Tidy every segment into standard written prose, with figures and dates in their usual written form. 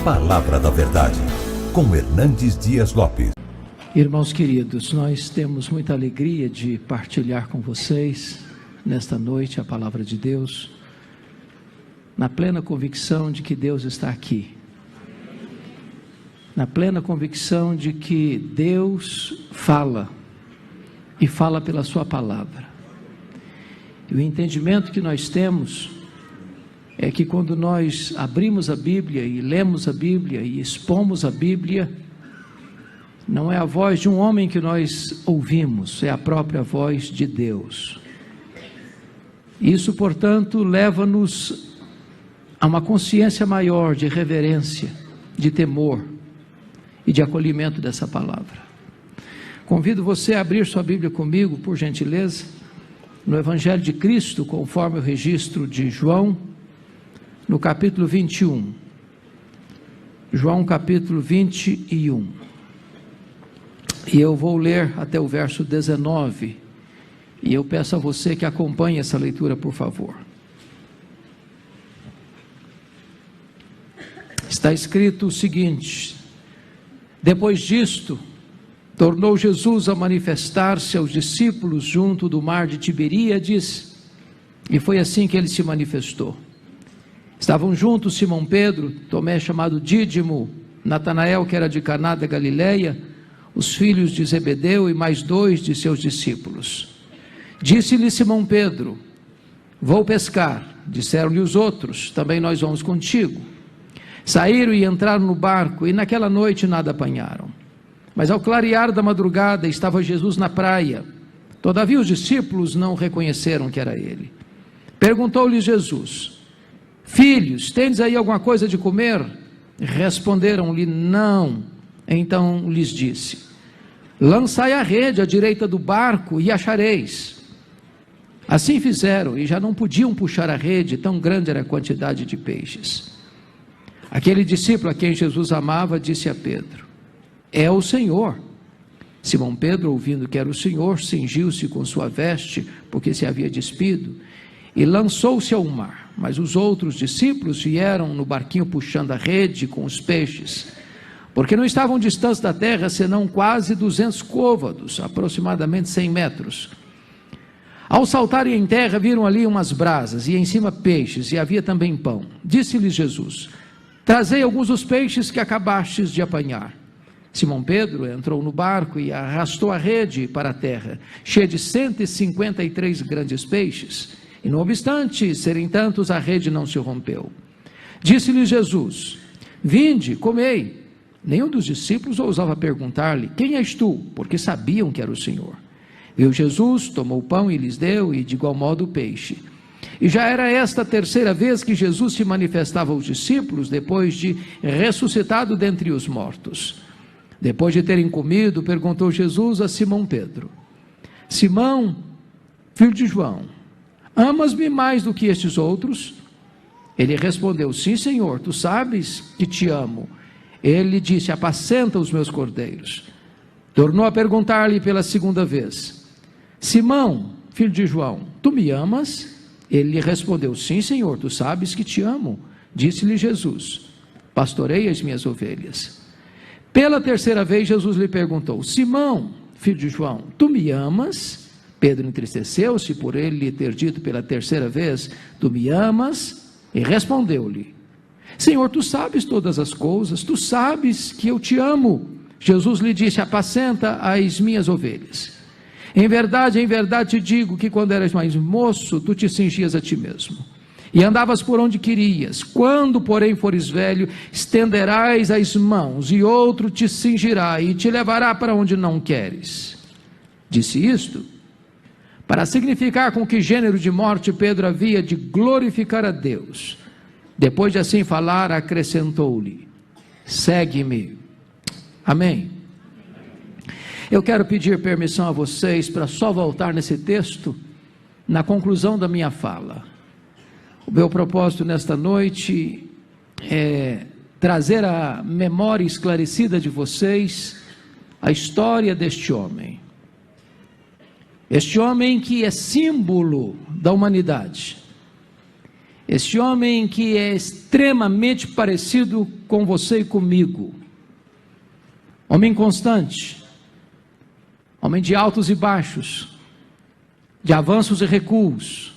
Palavra da Verdade, com Hernandes Dias Lopes. Irmãos queridos, nós temos muita alegria de partilhar com vocês nesta noite a palavra de Deus, na plena convicção de que Deus está aqui, na plena convicção de que Deus fala e fala pela sua palavra. E o entendimento que nós temos é que quando nós abrimos a Bíblia e lemos a Bíblia e expomos a Bíblia, não é a voz de um homem que nós ouvimos, é a própria voz de Deus. Isso, portanto, leva-nos a uma consciência maior de reverência, de temor e de acolhimento dessa palavra. Convido você a abrir sua Bíblia comigo, por gentileza, no Evangelho de Cristo, conforme o registro de João, no capítulo 21. João capítulo 21. E eu vou ler até o verso 19. E eu peço a você que acompanhe essa leitura, por favor. Está escrito o seguinte: depois disto, tornou Jesus a manifestar-se aos discípulos junto do mar de Tiberíades, e foi assim que ele se manifestou. Estavam juntos Simão Pedro, Tomé chamado Dídimo, Natanael, que era de Caná da Galileia, os filhos de Zebedeu e mais 2 de seus discípulos. Disse-lhe Simão Pedro: vou pescar. Disseram-lhe os outros: também nós vamos contigo. Saíram e entraram no barco, e naquela noite nada apanharam. Mas ao clarear da madrugada estava Jesus na praia. Todavia os discípulos não reconheceram que era ele. Perguntou-lhes Jesus: filhos, tendes aí alguma coisa de comer? Responderam-lhe: não. Então lhes disse: lançai a rede à direita do barco e achareis. Assim fizeram, e já não podiam puxar a rede, tão grande era a quantidade de peixes. Aquele discípulo a quem Jesus amava disse a Pedro: é o Senhor. Simão Pedro, ouvindo que era o Senhor, cingiu-se com sua veste, porque se havia despido, e lançou-se ao mar. Mas os outros discípulos vieram no barquinho puxando a rede com os peixes, porque não estavam distantes da terra, senão quase 200 côvados, aproximadamente 100 metros. Ao saltarem em terra, viram ali umas brasas, e em cima peixes, e havia também pão. Disse-lhes Jesus: trazei alguns dos peixes que acabastes de apanhar. Simão Pedro entrou no barco e arrastou a rede para a terra, cheia de 153 grandes peixes, e não obstante serem tantos, a rede não se rompeu. Disse-lhes Jesus: vinde, comei. Nenhum dos discípulos ousava perguntar-lhe: quem és tu? Porque sabiam que era o Senhor. Viu Jesus, tomou o pão e lhes deu, e de igual modo o peixe. E já era esta a terceira vez que Jesus se manifestava aos discípulos, depois de ressuscitado dentre os mortos. Depois de terem comido, perguntou Jesus a Simão Pedro: Simão, filho de João, amas-me mais do que estes outros? Ele respondeu: sim, Senhor, tu sabes que te amo. Ele disse: apacenta os meus cordeiros. Tornou a perguntar-lhe pela segunda vez: Simão, filho de João, tu me amas? Ele lhe respondeu: sim, Senhor, tu sabes que te amo. Disse-lhe Jesus: pastorei as minhas ovelhas. Pela terceira vez Jesus lhe perguntou: Simão, filho de João, tu me amas? Pedro entristeceu-se por ele lhe ter dito pela terceira vez: tu me amas? E respondeu-lhe: Senhor, tu sabes todas as coisas, tu sabes que eu te amo. Jesus lhe disse: apacenta as minhas ovelhas. Em verdade te digo que quando eras mais moço, tu te cingias a ti mesmo, e andavas por onde querias. Quando, porém, fores velho, estenderás as mãos, e outro te cingirá, e te levará para onde não queres. Disse isto para significar com que gênero de morte Pedro havia de glorificar a Deus. Depois de assim falar, acrescentou-lhe: segue-me. Amém. Eu quero pedir permissão a vocês para só voltar nesse texto na conclusão da minha fala. O meu propósito nesta noite é trazer à memória esclarecida de vocês a história deste homem. Este homem que é símbolo da humanidade. Este homem que é extremamente parecido com você e comigo, homem constante, homem de altos e baixos, de avanços e recuos,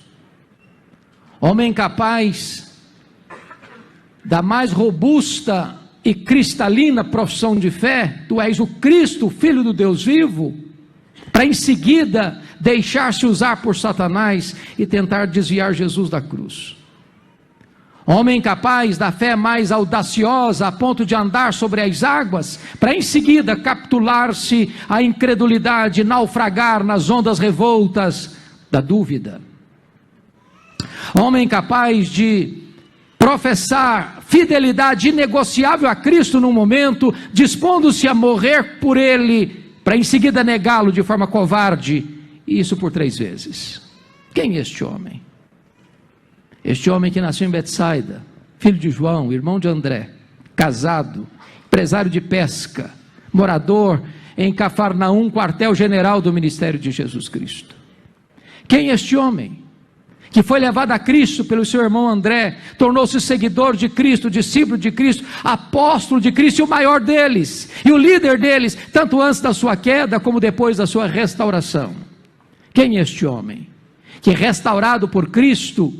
homem capaz da mais robusta e cristalina profissão de fé: tu és o Cristo, o Filho do Deus vivo, para em seguida deixar-se usar por Satanás e tentar desviar Jesus da cruz. Homem capaz da fé mais audaciosa a ponto de andar sobre as águas, para em seguida capitular-se à incredulidade, naufragar nas ondas revoltas da dúvida. Homem capaz de professar fidelidade inegociável a Cristo num momento, dispondo-se a morrer por Ele, para em seguida negá-lo de forma covarde, e isso por 3 vezes. Quem é este homem? Este homem que nasceu em Betsaida, filho de João, irmão de André, casado, empresário de pesca, morador em Cafarnaum, quartel-general do ministério de Jesus Cristo. Quem é este homem? Que foi levado a Cristo pelo seu irmão André, tornou-se seguidor de Cristo, discípulo de Cristo, apóstolo de Cristo, e o maior deles, e o líder deles, tanto antes da sua queda, como depois da sua restauração. Quem é este homem? Que restaurado por Cristo,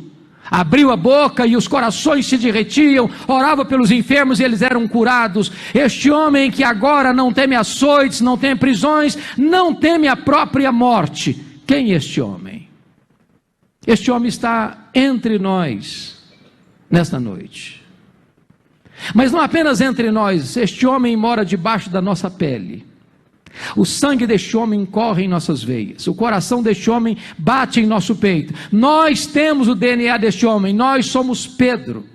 abriu a boca e os corações se derretiam, orava pelos enfermos e eles eram curados. Este homem que agora não teme açoites, não teme prisões, não teme a própria morte. Quem é este homem? Este homem está entre nós nesta noite. Mas não apenas entre nós, este homem mora debaixo da nossa pele. O sangue deste homem corre em nossas veias, o coração deste homem bate em nosso peito. Nós temos o DNA deste homem, nós somos Pedro.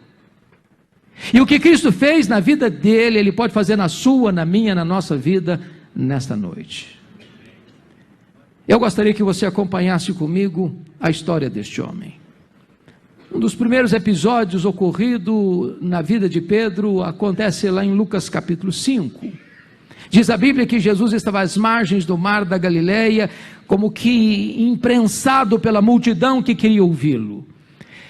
E o que Cristo fez na vida dele, Ele pode fazer na sua, na minha, na nossa vida, nesta noite. Eu gostaria que você acompanhasse comigo a história deste homem. Um dos primeiros episódios ocorrido na vida de Pedro acontece lá em Lucas capítulo 5. Diz a Bíblia que Jesus estava às margens do mar da Galileia, como que imprensado pela multidão que queria ouvi-lo.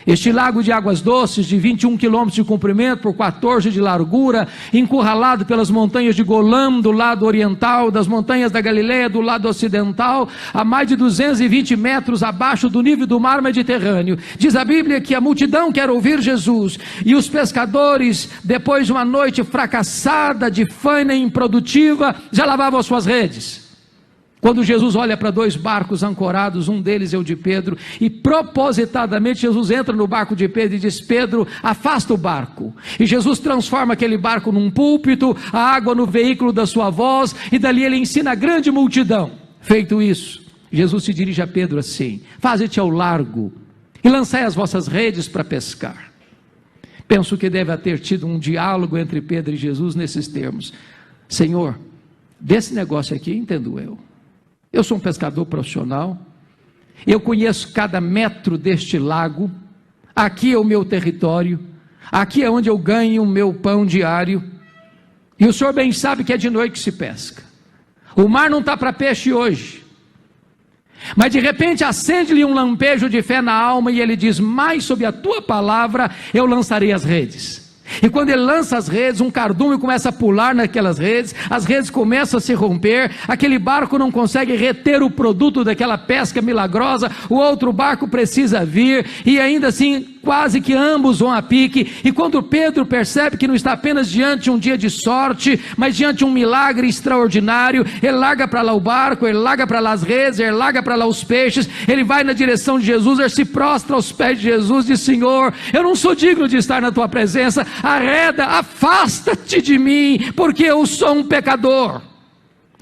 Este lago de águas doces, de 21 quilômetros de comprimento por 14 de largura, encurralado pelas montanhas de Golã do lado oriental, das montanhas da Galileia do lado ocidental, a mais de 220 metros abaixo do nível do mar Mediterrâneo. Diz a Bíblia que a multidão quer ouvir Jesus, e os pescadores, depois de uma noite fracassada, de faina improdutiva, já lavavam as suas redes. Quando Jesus olha para 2 barcos ancorados, um deles é o de Pedro, e propositadamente Jesus entra no barco de Pedro e diz: Pedro, afasta o barco. E Jesus transforma aquele barco num púlpito, a água no veículo da sua voz, e dali ele ensina a grande multidão. Feito isso, Jesus se dirige a Pedro assim: faze-te ao largo e lançai as vossas redes para pescar. Penso que deve ter tido um diálogo entre Pedro e Jesus nesses termos: Senhor, desse negócio aqui entendo eu. Eu sou um pescador profissional, eu conheço cada metro deste lago, aqui é o meu território, aqui é onde eu ganho o meu pão diário, e o senhor bem sabe que é de noite que se pesca, o mar não está para peixe hoje, mas de repente acende-lhe um lampejo de fé na alma, e ele diz: mais sob a tua palavra eu lançarei as redes. E quando ele lança as redes, um cardume começa a pular naquelas redes, as redes começam a se romper, aquele barco não consegue reter o produto daquela pesca milagrosa, o outro barco precisa vir, e ainda assim quase que ambos vão a pique. E quando Pedro percebe que não está apenas diante de um dia de sorte, mas diante de um milagre extraordinário, ele larga para lá o barco, ele larga para lá as redes, ele larga para lá os peixes, ele vai na direção de Jesus, ele se prostra aos pés de Jesus e diz: Senhor, eu não sou digno de estar na tua presença, arreda, afasta-te de mim, porque eu sou um pecador.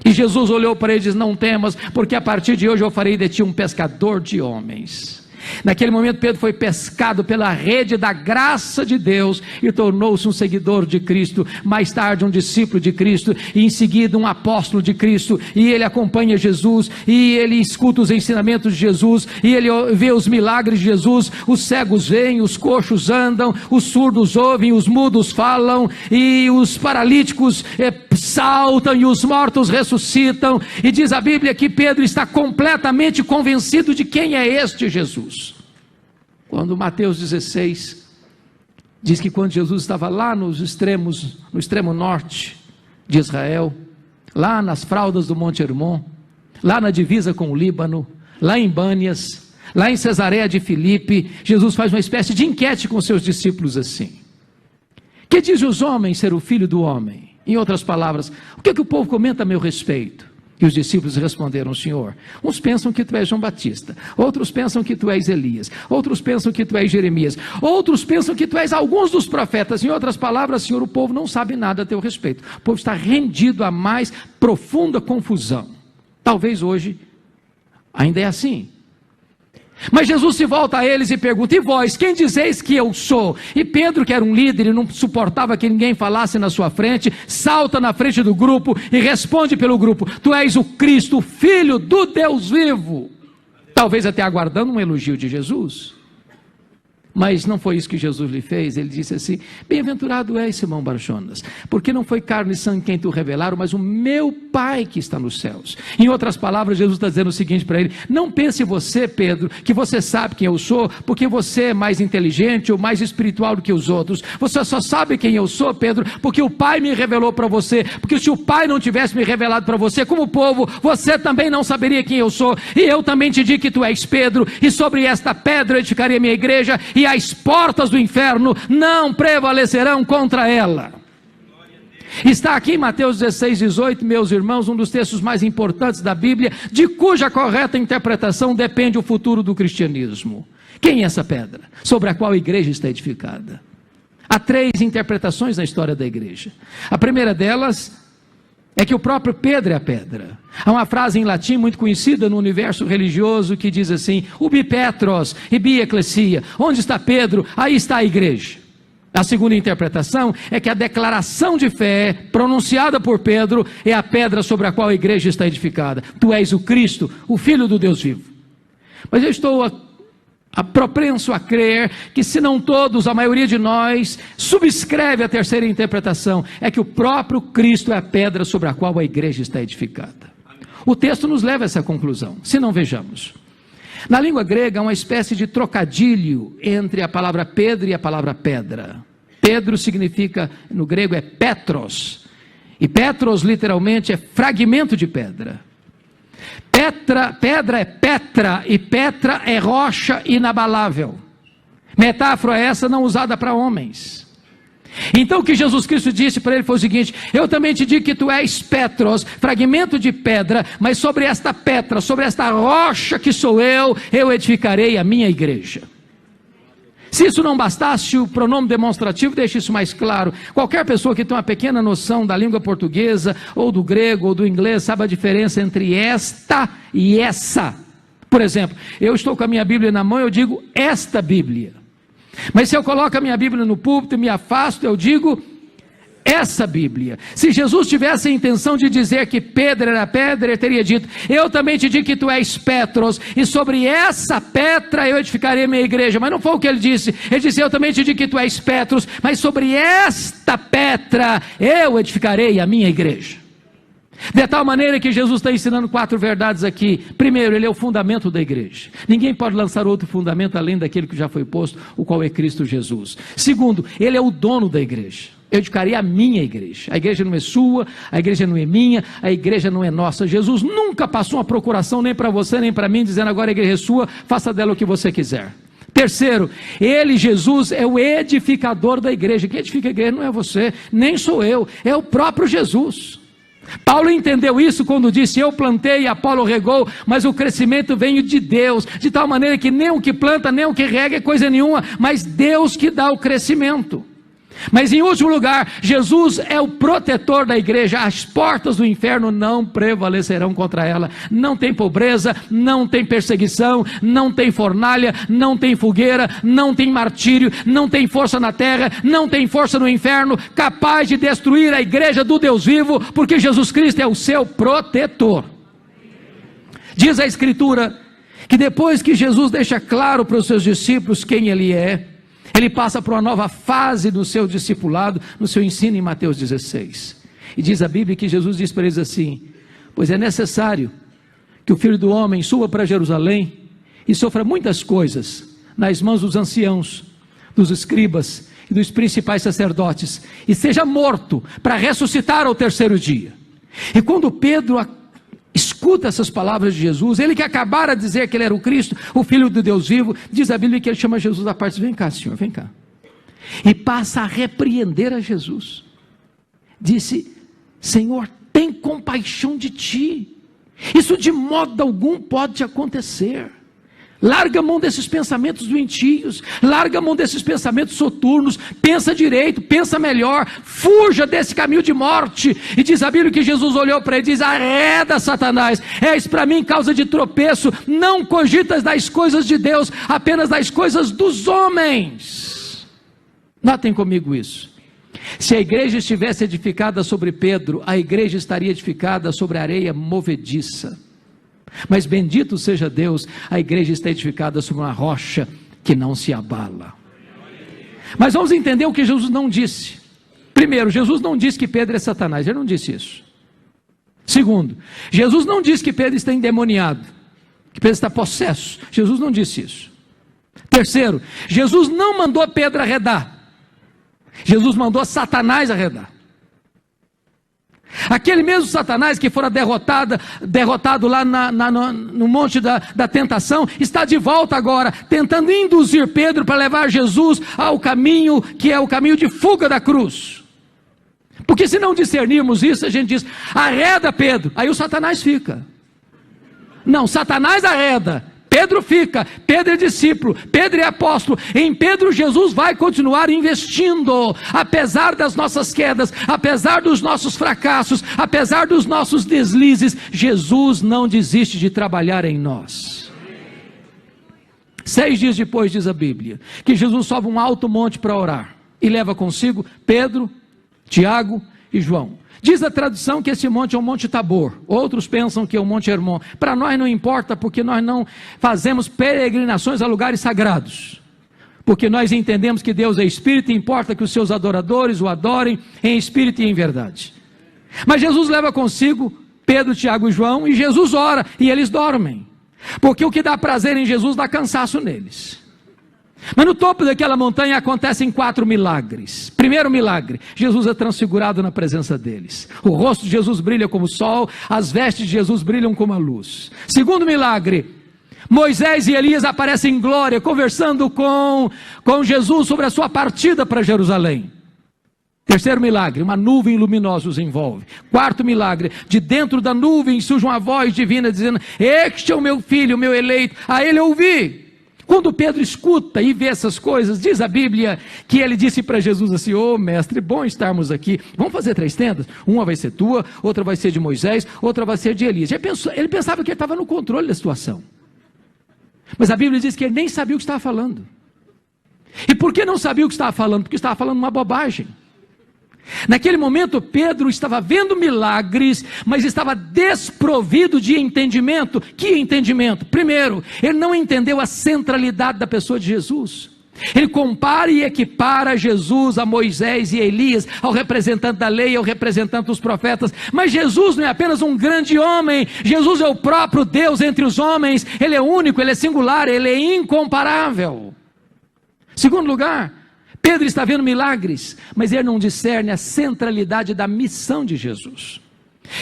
E Jesus olhou para ele e disse: não temas, porque a partir de hoje eu farei de ti um pescador de homens. Naquele momento Pedro foi pescado pela rede da graça de Deus e tornou-se um seguidor de Cristo, mais tarde um discípulo de Cristo, e em seguida um apóstolo de Cristo, e ele acompanha Jesus, e ele escuta os ensinamentos de Jesus, e ele vê os milagres de Jesus. Os cegos veem, os coxos andam, os surdos ouvem, os mudos falam, e os paralíticos saltam, e os mortos ressuscitam. E diz a Bíblia que Pedro está completamente convencido de quem é este Jesus. quando Mateus 16 diz que quando Jesus estava lá no extremo norte de Israel, lá nas fraldas do Monte Hermon, lá na divisa com o Líbano, lá em Bânias, lá em Cesareia de Filipe, Jesus faz uma espécie de enquete com seus discípulos assim: que dizem os homens ser o filho do homem? Em outras palavras, o que o povo comenta a meu respeito? E os discípulos responderam: Senhor, uns pensam que tu és João Batista, outros pensam que tu és Elias, outros pensam que tu és Jeremias, outros pensam que tu és alguns dos profetas. Em outras palavras, Senhor, o povo não sabe nada a teu respeito. O povo está rendido à mais profunda confusão. Talvez hoje ainda é assim. Mas Jesus se volta a eles e pergunta: e vós, quem dizeis que eu sou? E Pedro, que era um líder e não suportava que ninguém falasse na sua frente, salta na frente do grupo e responde pelo grupo: tu és o Cristo, o Filho do Deus vivo. Talvez até aguardando um elogio de Jesus. Mas não foi isso que Jesus lhe fez. Ele disse assim: bem-aventurado és, Simão Barjonas, porque não foi carne e sangue quem tu revelaram, mas o meu Pai que está nos céus. Em outras palavras, Jesus está dizendo o seguinte para ele: não pense você, Pedro, que você sabe quem eu sou, porque você é mais inteligente ou mais espiritual do que os outros. Você só sabe quem eu sou, Pedro, porque o Pai me revelou para você. Porque se o Pai não tivesse me revelado para você, como povo, você também não saberia quem eu sou. E eu também te digo que tu és Pedro, e sobre esta pedra edificarei a minha igreja, e as portas do inferno não prevalecerão contra ela. Está aqui em Mateus 16, 18, meus irmãos, um dos textos mais importantes da Bíblia, de cuja correta interpretação depende o futuro do cristianismo. Quem é essa pedra sobre a qual a igreja está edificada? Há 3 interpretações na história da igreja. A primeira delas é que o próprio Pedro é a pedra. Há uma frase em latim muito conhecida no universo religioso que diz assim: ubi Petros, ibi ecclesia. Onde está Pedro? Aí está a igreja. A segunda interpretação é que a declaração de fé pronunciada por Pedro é a pedra sobre a qual a igreja está edificada. Tu és o Cristo, o Filho do Deus vivo. Mas eu estou propenso a crer que, se não todos, a maioria de nós subscreve a terceira interpretação, é que o próprio Cristo é a pedra sobre a qual a igreja está edificada. O texto nos leva a essa conclusão, se não vejamos. Na língua grega há uma espécie de trocadilho entre a palavra Pedro e a palavra pedra. Pedro significa, no grego, é Petros, e Petros literalmente é fragmento de pedra. Pedra é Petra, e Petra é rocha inabalável. Metáfora essa não usada para homens. Então o que Jesus Cristo disse para ele foi o seguinte: eu também te digo que tu és Petros, fragmento de pedra, mas sobre esta pedra, sobre esta rocha que sou eu edificarei a minha igreja. Se isso não bastasse, o pronome demonstrativo deixa isso mais claro. Qualquer pessoa que tem uma pequena noção da língua portuguesa, ou do grego, ou do inglês, sabe a diferença entre esta e essa. Por exemplo, eu estou com a minha Bíblia na mão, eu digo esta Bíblia. Mas se eu coloco a minha Bíblia no púlpito e me afasto, eu digo essa Bíblia. Se Jesus tivesse a intenção de dizer que Pedro era pedra, ele teria dito: eu também te digo que tu és Petros, e sobre essa pedra eu edificarei minha igreja. Mas não foi o que ele disse. Ele disse: eu também te digo que tu és Petros, mas sobre esta pedra eu edificarei a minha igreja. De tal maneira que Jesus está ensinando 4 verdades aqui. Primeiro, ele é o fundamento da igreja. Ninguém pode lançar outro fundamento além daquele que já foi posto, o qual é Cristo Jesus. Segundo, ele é o dono da igreja. Eu edificarei a minha igreja. A igreja não é sua, a igreja não é minha, a igreja não é nossa. Jesus nunca passou uma procuração nem para você nem para mim, dizendo: agora a igreja é sua, faça dela o que você quiser. Terceiro, ele, Jesus, é o edificador da igreja. Quem edifica a igreja não é você, nem sou eu, é o próprio Jesus. Paulo entendeu isso quando disse: eu plantei e Apolo regou, mas o crescimento veio de Deus, de tal maneira que nem o que planta, nem o que rega é coisa nenhuma, mas Deus que dá o crescimento. Mas em último lugar, Jesus é o protetor da igreja. As portas do inferno não prevalecerão contra ela. Não tem pobreza, não tem perseguição, não tem fornalha, não tem fogueira, não tem martírio, não tem força na terra, não tem força no inferno capaz de destruir a igreja do Deus vivo, porque Jesus Cristo é o seu protetor. Diz a Escritura que depois que Jesus deixa claro para os seus discípulos quem ele é, ele passa para uma nova fase do seu discipulado, no seu ensino em Mateus 16. E diz a Bíblia que Jesus diz para eles assim: pois é necessário que o Filho do Homem suba para Jerusalém e sofra muitas coisas nas mãos dos anciãos, dos escribas e dos principais sacerdotes, e seja morto, para ressuscitar ao terceiro dia. E quando Pedro escuta essas palavras de Jesus, ele que acabara de dizer que ele era o Cristo, o Filho do Deus vivo, diz a Bíblia que ele chama Jesus à parte: vem cá, Senhor, vem cá. E passa a repreender a Jesus. Disse: Senhor, tem compaixão de ti, isso de modo algum pode acontecer. Larga a mão desses pensamentos doentios, larga a mão desses pensamentos soturnos, pensa direito, pensa melhor, fuja desse caminho de morte. E diz a Bíblia que Jesus olhou para ele e diz: arreda, Satanás, és para mim causa de tropeço, não cogitas das coisas de Deus, apenas das coisas dos homens. Notem comigo isso. Se a igreja estivesse edificada sobre Pedro, a igreja estaria edificada sobre areia movediça. Mas bendito seja Deus, a igreja está edificada sobre uma rocha que não se abala. Mas vamos entender o que Jesus não disse. Primeiro, Jesus não disse que Pedro é Satanás, ele não disse isso. Segundo, Jesus não disse que Pedro está endemoniado, que Pedro está possesso. Jesus não disse isso. Terceiro, Jesus não mandou Pedro arredar, Jesus mandou Satanás arredar. Aquele mesmo Satanás que fora derrotado lá no monte da tentação, está de volta agora, tentando induzir Pedro para levar Jesus ao caminho que é o caminho de fuga da cruz. Porque se não discernirmos isso, a gente diz: arreda Pedro, aí o Satanás fica. Não, Satanás arreda, Pedro fica. Pedro é discípulo, Pedro é apóstolo. Em Pedro Jesus vai continuar investindo, apesar das nossas quedas, apesar dos nossos fracassos, apesar dos nossos deslizes. Jesus não desiste de trabalhar em nós. 6 dias depois, diz a Bíblia, que Jesus sobe um alto monte para orar, e leva consigo Pedro, Tiago e João. Diz a tradução que esse monte é o Monte Tabor, outros pensam que é o Monte Hermon. Para nós não importa, porque nós não fazemos peregrinações a lugares sagrados, porque nós entendemos que Deus é Espírito e importa que os seus adoradores o adorem em Espírito e em verdade. Mas Jesus leva consigo Pedro, Tiago e João, e Jesus ora, e eles dormem, porque o que dá prazer em Jesus dá cansaço neles. Mas no topo daquela montanha acontecem 4 milagres. Primeiro milagre: Jesus é transfigurado na presença deles. O rosto de Jesus brilha como o sol, as vestes de Jesus brilham como a luz. Segundo milagre: Moisés e Elias aparecem em glória, conversando com Jesus sobre a sua partida para Jerusalém. Terceiro milagre: uma nuvem luminosa os envolve. Quarto milagre: de dentro da nuvem surge uma voz divina dizendo: este é o meu filho, o meu eleito, a ele ouvi. Quando Pedro escuta e vê essas coisas, diz a Bíblia que ele disse para Jesus assim: ô mestre, bom estarmos aqui, vamos fazer 3 tendas? Uma vai ser tua, outra vai ser de Moisés, outra vai ser de Elias. Ele pensava que ele estava no controle da situação, mas a Bíblia diz que ele nem sabia o que estava falando. E por que não sabia o que estava falando? Porque estava falando uma bobagem. Naquele momento Pedro estava vendo milagres, mas estava desprovido de entendimento. Que entendimento? Primeiro, ele não entendeu a centralidade da pessoa de Jesus. Ele compara e equipara Jesus a Moisés e Elias, ao representante da lei, ao representante dos profetas. Mas Jesus não é apenas um grande homem, Jesus é o próprio Deus entre os homens. Ele é único, ele é singular, ele é incomparável. Segundo lugar, Pedro está vendo milagres, mas ele não discerne a centralidade da missão de Jesus.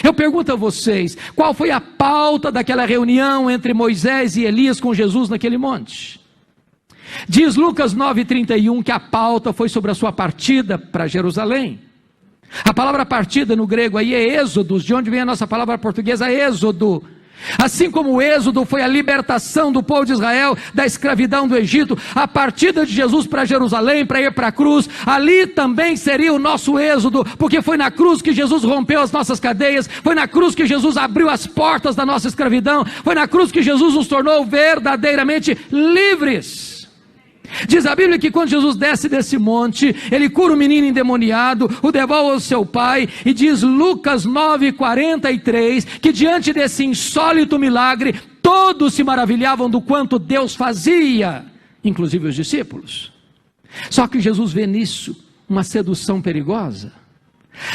Eu pergunto a vocês, qual foi a pauta daquela reunião entre Moisés e Elias com Jesus naquele monte? Diz Lucas 9:31 que a pauta foi sobre a sua partida para Jerusalém. A palavra partida no grego aí é êxodos, de onde vem a nossa palavra portuguesa êxodo. Assim como o êxodo foi a libertação do povo de Israel da escravidão do Egito, a partida de Jesus para Jerusalém, para ir para a cruz, ali também seria o nosso êxodo, porque foi na cruz que Jesus rompeu as nossas cadeias, foi na cruz que Jesus abriu as portas da nossa escravidão, foi na cruz que Jesus nos tornou verdadeiramente livres. Diz a Bíblia que quando Jesus desce desse monte, ele cura o menino endemoniado, o devolve ao seu pai, e diz Lucas 9:43, que diante desse insólito milagre, todos se maravilhavam do quanto Deus fazia, inclusive os discípulos. Só que Jesus vê nisso uma sedução perigosa.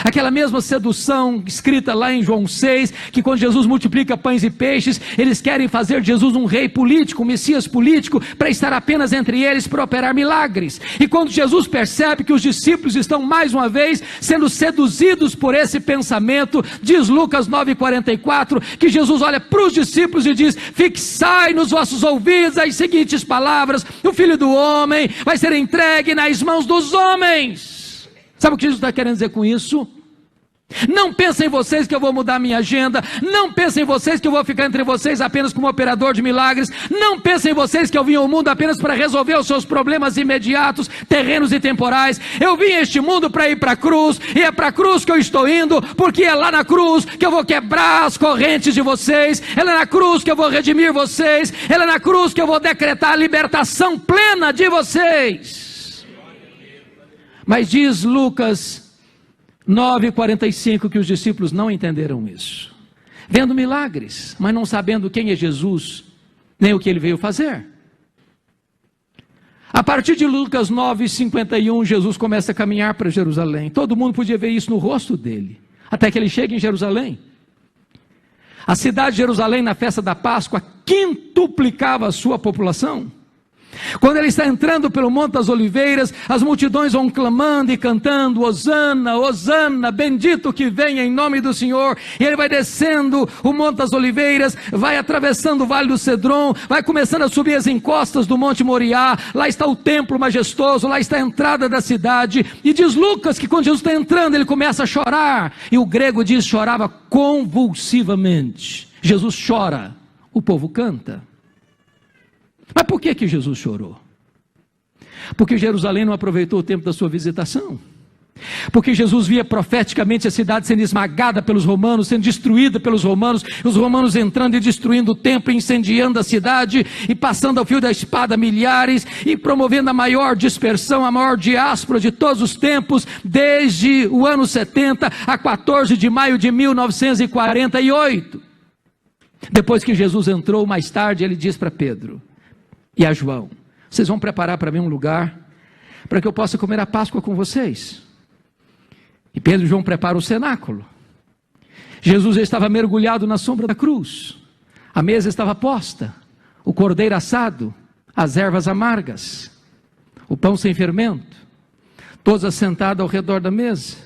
Aquela mesma sedução escrita lá em João 6, que quando Jesus multiplica pães e peixes, eles querem fazer de Jesus um rei político, um Messias político, para estar apenas entre eles para operar milagres. E quando Jesus percebe que os discípulos estão mais uma vez sendo seduzidos por esse pensamento, diz Lucas 9,44, que Jesus olha para os discípulos e diz: fixai nos vossos ouvidos as seguintes palavras: o Filho do Homem vai ser entregue nas mãos dos homens. Sabe o que Jesus está querendo dizer com isso? Não pensem em vocês que eu vou mudar minha agenda. Não pensem em vocês que eu vou ficar entre vocês apenas como operador de milagres. Não pensem em vocês que eu vim ao mundo apenas para resolver os seus problemas imediatos, terrenos e temporais. Eu vim a este mundo para ir para a cruz, e é para a cruz que eu estou indo, porque é lá na cruz que eu vou quebrar as correntes de vocês, é lá na cruz que eu vou redimir vocês, é lá na cruz que eu vou decretar a libertação plena de vocês. Mas diz Lucas 9,45 que os discípulos não entenderam isso. Vendo milagres, mas não sabendo quem é Jesus, nem o que ele veio fazer. A partir de Lucas 9,51, Jesus começa a caminhar para Jerusalém. Todo mundo podia ver isso no rosto dele, até que ele chega em Jerusalém. A cidade de Jerusalém, na festa da Páscoa, quintuplicava a sua população. Quando ele está entrando pelo Monte das Oliveiras, as multidões vão clamando e cantando: Hosana, Hosana, bendito que vem em nome do Senhor. E ele vai descendo o Monte das Oliveiras, vai atravessando o Vale do Cedron, vai começando a subir as encostas do Monte Moriá. Lá está o templo majestoso, lá está a entrada da cidade. E diz Lucas que quando Jesus está entrando, ele começa a chorar. E o grego diz: chorava convulsivamente. Jesus chora, o povo canta. Mas por que Jesus chorou? Porque Jerusalém não aproveitou o tempo da sua visitação. Porque Jesus via profeticamente a cidade sendo esmagada pelos romanos, sendo destruída pelos romanos, os romanos entrando e destruindo o templo, incendiando a cidade e passando ao fio da espada milhares e promovendo a maior dispersão, a maior diáspora de todos os tempos, desde o ano 70 a 14 de maio de 1948. Depois que Jesus entrou, mais tarde, ele diz para Pedro e a João: vocês vão preparar para mim um lugar para que eu possa comer a Páscoa com vocês. E Pedro e João preparam o cenáculo. Jesus já estava mergulhado na sombra da cruz. A mesa estava posta, o cordeiro assado, as ervas amargas, o pão sem fermento, todos assentados ao redor da mesa.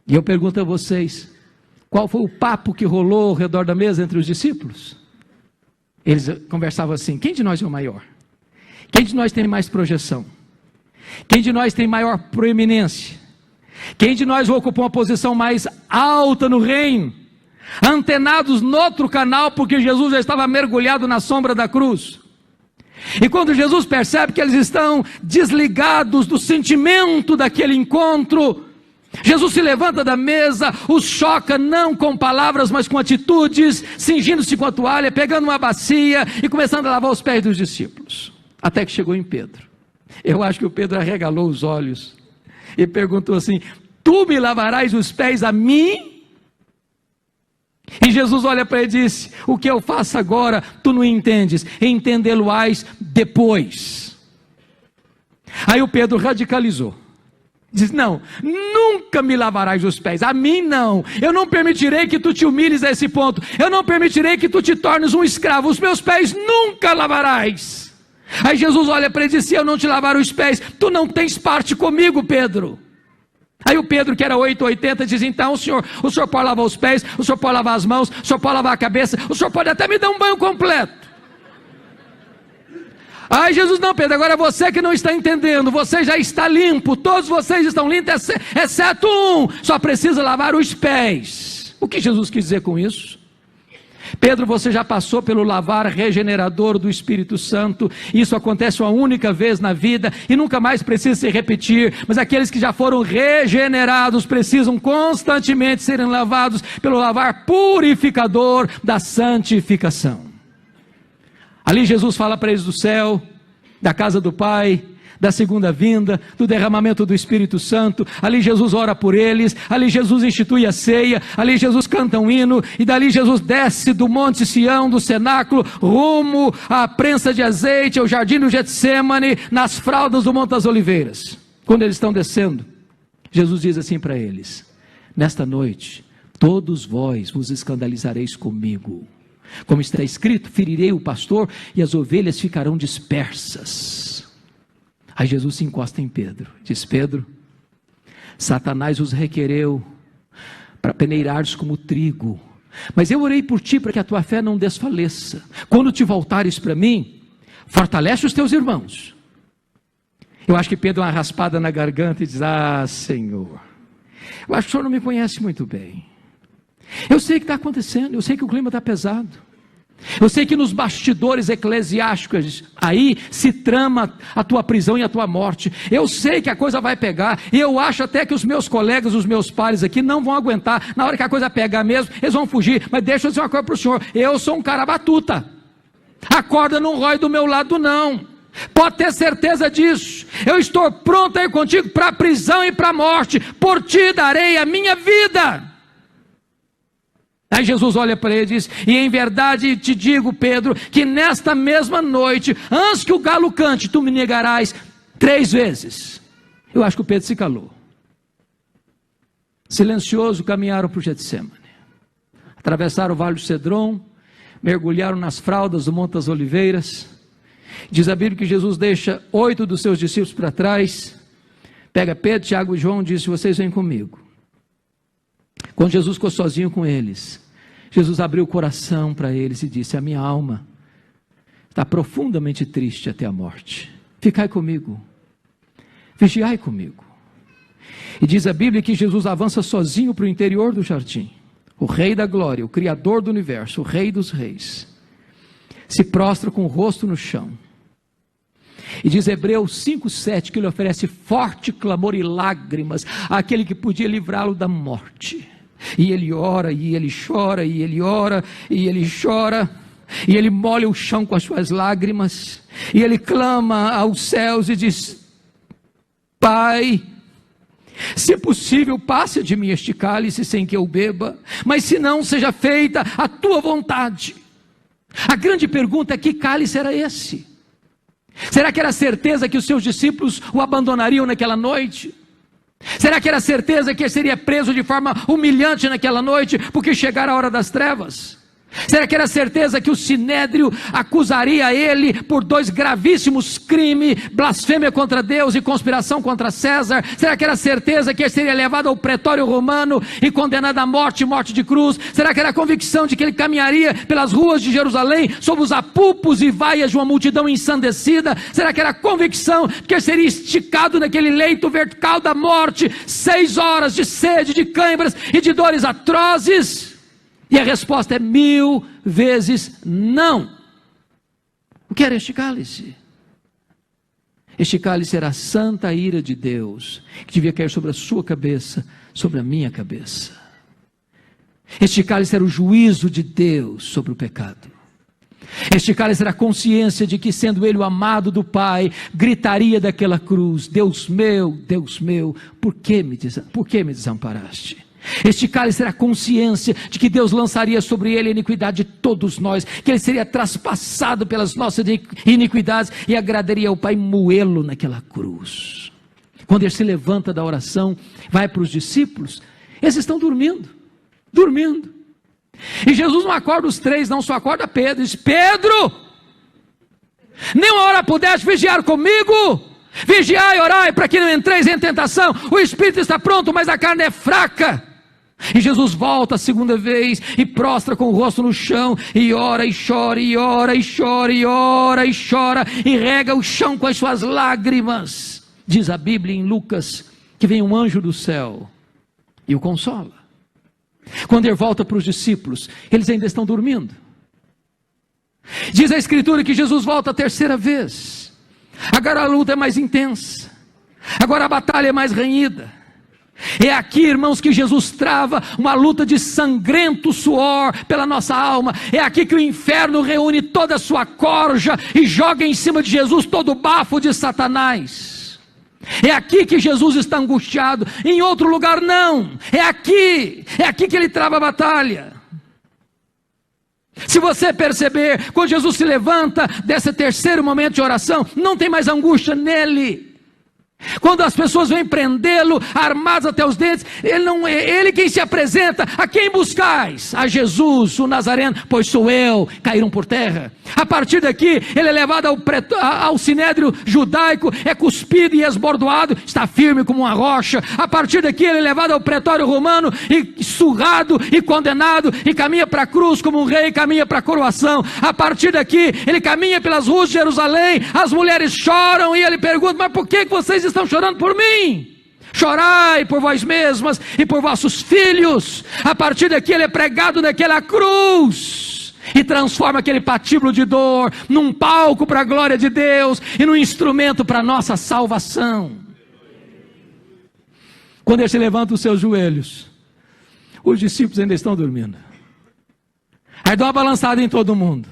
E eu pergunto a vocês: qual foi o papo que rolou ao redor da mesa entre os discípulos? Eles conversavam assim: quem de nós é o maior? Quem de nós tem mais projeção? Quem de nós tem maior proeminência? Quem de nós ocupou uma posição mais alta no reino? Antenados no outro canal, porque Jesus já estava mergulhado na sombra da cruz. E quando Jesus percebe que eles estão desligados do sentimento daquele encontro, Jesus se levanta da mesa, os choca não com palavras, mas com atitudes, cingindo-se com a toalha, pegando uma bacia e começando a lavar os pés dos discípulos. Até que chegou em Pedro. Eu acho que o Pedro arregalou os olhos e perguntou assim: tu me lavarás os pés a mim? E Jesus olha para ele e disse: o que eu faço agora, tu não entendes, entendê-lo-ás depois. Aí o Pedro radicalizou. Diz: não, nunca me lavarás os pés, a mim não. Eu não permitirei que tu te humilhes a esse ponto. Eu não permitirei que tu te tornes um escravo. Os meus pés nunca lavarás. Aí Jesus olha para ele e diz: se eu não te lavar os pés, tu não tens parte comigo, Pedro. Aí o Pedro, que era 8,80, diz: então o senhor pode lavar os pés, o senhor pode lavar as mãos, o senhor pode lavar a cabeça, o senhor pode até me dar um banho completo. Aí Jesus: não, Pedro, agora você que não está entendendo, você já está limpo, todos vocês estão limpos, exceto um, só precisa lavar os pés. O que Jesus quis dizer com isso? Pedro, você já passou pelo lavar regenerador do Espírito Santo. Isso acontece uma única vez na vida e nunca mais precisa se repetir. Mas aqueles que já foram regenerados precisam constantemente serem lavados pelo lavar purificador da santificação. Ali Jesus fala para eles do céu, da casa do Pai, da segunda vinda, do derramamento do Espírito Santo. Ali Jesus ora por eles, ali Jesus institui a ceia, ali Jesus canta um hino, e dali Jesus desce do Monte Sião, do cenáculo, rumo à prensa de azeite, ao jardim do Getsêmane, nas fraldas do Monte das Oliveiras. Quando eles estão descendo, Jesus diz assim para eles: nesta noite, todos vós vos escandalizareis comigo. Como está escrito, ferirei o pastor e as ovelhas ficarão dispersas. Aí Jesus se encosta em Pedro, diz: Pedro, Satanás os requereu para peneirares como trigo, mas eu orei por ti para que a tua fé não desfaleça. Quando te voltares para mim, fortalece os teus irmãos. Eu acho que Pedro dá uma raspada na garganta e diz: ah, Senhor, eu acho que o Senhor não me conhece muito bem. Eu sei o que está acontecendo, eu sei que o clima está pesado. Eu sei que nos bastidores eclesiásticos aí se trama a tua prisão e a tua morte. Eu sei que a coisa vai pegar, e eu acho até que os meus colegas, os meus pares aqui não vão aguentar. Na hora que a coisa pegar mesmo, eles vão fugir. Mas deixa eu dizer uma coisa para o senhor: eu sou um cara batuta. A corda não rói do meu lado não. Pode ter certeza disso. Eu estou pronto a ir contigo para a prisão e para a morte. Por ti darei a minha vida. Aí Jesus olha para ele e diz: e em verdade te digo, Pedro, que nesta mesma noite, antes que o galo cante, tu me negarás 3 vezes. Eu acho que o Pedro se calou. Silencioso, caminharam para o Getsemane. Atravessaram o vale do Cedron, mergulharam nas fraldas do Monte das Oliveiras. Diz a Bíblia que Jesus deixa 8 dos seus discípulos para trás, pega Pedro, Tiago e João e diz: vocês vêm comigo. Quando Jesus ficou sozinho com eles, Jesus abriu o coração para eles e disse: a minha alma está profundamente triste até a morte. Ficai comigo, vigiai comigo. E diz a Bíblia que Jesus avança sozinho para o interior do jardim. O Rei da Glória, o Criador do Universo, o Rei dos Reis, se prostra com o rosto no chão. E diz Hebreus 5:7 que ele oferece forte clamor e lágrimas àquele que podia livrá-lo da morte. E ele ora, e ele chora, e ele ora, e ele chora, e ele molha o chão com as suas lágrimas, e ele clama aos céus e diz: Pai, se possível, passe de mim este cálice sem que eu beba, mas se não, seja feita a tua vontade. A grande pergunta é: que cálice era esse? Será que era certeza que os seus discípulos o abandonariam naquela noite? Será que era certeza que ele seria preso de forma humilhante naquela noite, porque chegara a hora das trevas? Será que era certeza que o Sinédrio acusaria ele por 2 gravíssimos crimes, blasfêmia contra Deus e conspiração contra César? Será que era certeza que ele seria levado ao pretório romano e condenado à morte, morte de cruz? Será que era a convicção de que ele caminharia pelas ruas de Jerusalém sob os apupos e vaias de uma multidão ensandecida? Será que era a convicção de que ele seria esticado naquele leito vertical da morte, 6 horas de sede, de câimbras e de dores atrozes? E a resposta é 1000 vezes não. O que era este cálice? Este cálice era a santa ira de Deus, que devia cair sobre a sua cabeça, sobre a minha cabeça. Este cálice era o juízo de Deus sobre o pecado. Este cálice era a consciência de que, sendo ele o amado do Pai, gritaria daquela cruz: Deus meu, por que me desamparaste? Este cálice era a consciência de que Deus lançaria sobre ele a iniquidade de todos nós, que ele seria traspassado pelas nossas iniquidades e agradaria ao Pai moê-lo naquela cruz. Quando ele se levanta da oração, vai para os discípulos, eles estão dormindo. E Jesus não acorda os 3, não, só acorda Pedro. Diz: Pedro, nem uma hora pudeste vigiar comigo? Vigiai e orai para que não entreis em tentação. O espírito está pronto, mas a carne é fraca. E Jesus volta a segunda vez e prostra com o rosto no chão e ora e chora e ora e chora e ora e chora e rega o chão com as suas lágrimas. Diz a Bíblia em Lucas que vem um anjo do céu e o consola. Quando ele volta para os discípulos, eles ainda estão dormindo. Diz a Escritura que Jesus volta a 3ª vez. Agora a luta é mais intensa, agora a batalha é mais renhida. É aqui, irmãos, que Jesus trava uma luta de sangrento suor pela nossa alma. É aqui que o inferno reúne toda a sua corja e joga em cima de Jesus todo o bafo de Satanás. É aqui que Jesus está angustiado, em outro lugar não. É aqui que ele trava a batalha. Se você perceber, quando Jesus se levanta desse 3º momento de oração, não tem mais angústia nele. Quando as pessoas vêm prendê-lo, armados até os dentes, ele quem se apresenta: a quem buscais? A Jesus, o Nazareno. Pois sou eu. Caíram por terra. A partir daqui, ele é levado ao sinédrio judaico, é cuspido e esbordoado, está firme como uma rocha. A partir daqui, ele é levado ao pretório romano, e surrado e condenado, e caminha para a cruz como um rei, caminha para a coroação. A partir daqui, ele caminha pelas ruas de Jerusalém, as mulheres choram, e ele pergunta: mas por que vocês estão chorando por mim? Chorai por vós mesmas e por vossos filhos. A partir daqui, ele é pregado naquela cruz, e transforma aquele patíbulo de dor num palco para a glória de Deus, e num instrumento para a nossa salvação. Quando ele se levanta os seus joelhos, os discípulos ainda estão dormindo. Aí dá uma balançada em todo mundo,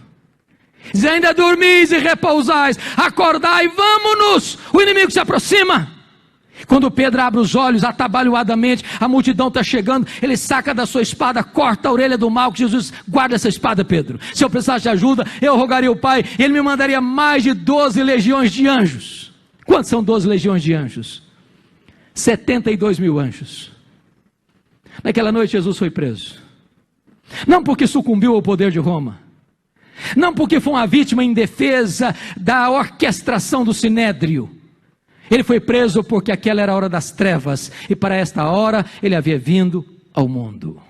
diz: ainda dormis e repousais, acordai, vamos-nos, o inimigo se aproxima. Quando Pedro abre os olhos, atabalhoadamente, a multidão está chegando, ele saca da sua espada, corta a orelha do mal, que Jesus: guarda essa espada, Pedro, se eu precisasse de ajuda, eu rogaria ao Pai, ele me mandaria mais de 12 legiões de anjos. Quantos são 12 legiões de anjos? 72 mil anjos. Naquela noite Jesus foi preso, não porque sucumbiu ao poder de Roma, não porque foi uma vítima indefesa da orquestração do sinédrio. Ele foi preso porque aquela era a hora das trevas, e para esta hora ele havia vindo ao mundo.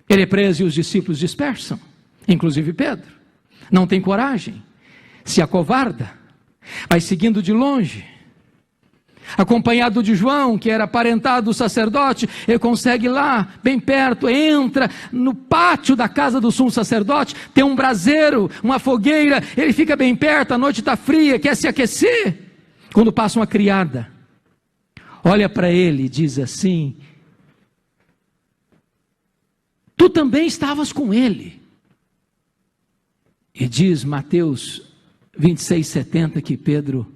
Ele é preso e os discípulos dispersam, inclusive Pedro. Não tem coragem, se acovarda, vai seguindo de longe. Acompanhado de João, que era aparentado do sacerdote, ele consegue ir lá, bem perto, entra no pátio da casa do sumo sacerdote, tem um braseiro, uma fogueira, ele fica bem perto, a noite está fria, quer se aquecer. Quando passa uma criada, olha para ele e diz assim: tu também estavas com ele. E diz Mateus 26:70 que Pedro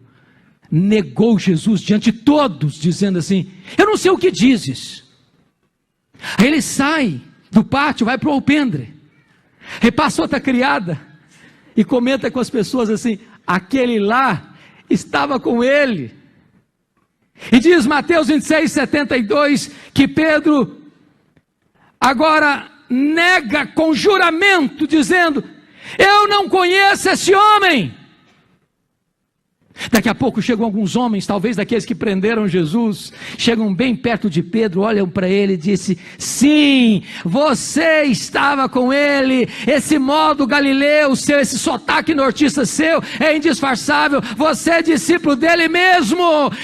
negou Jesus diante de todos, dizendo assim: eu não sei o que dizes. Aí ele sai do pátio, vai para o alpendre, repassa outra criada e comenta com as pessoas assim: aquele lá estava com ele. E diz Mateus 26:72 que Pedro agora nega com juramento, dizendo: eu não conheço esse homem. Daqui a pouco chegam alguns homens, talvez daqueles que prenderam Jesus, chegam bem perto de Pedro, olham para ele e dizem: sim, você estava com ele, esse modo galileu seu, esse sotaque nortista seu é indisfarçável, você é discípulo dele mesmo.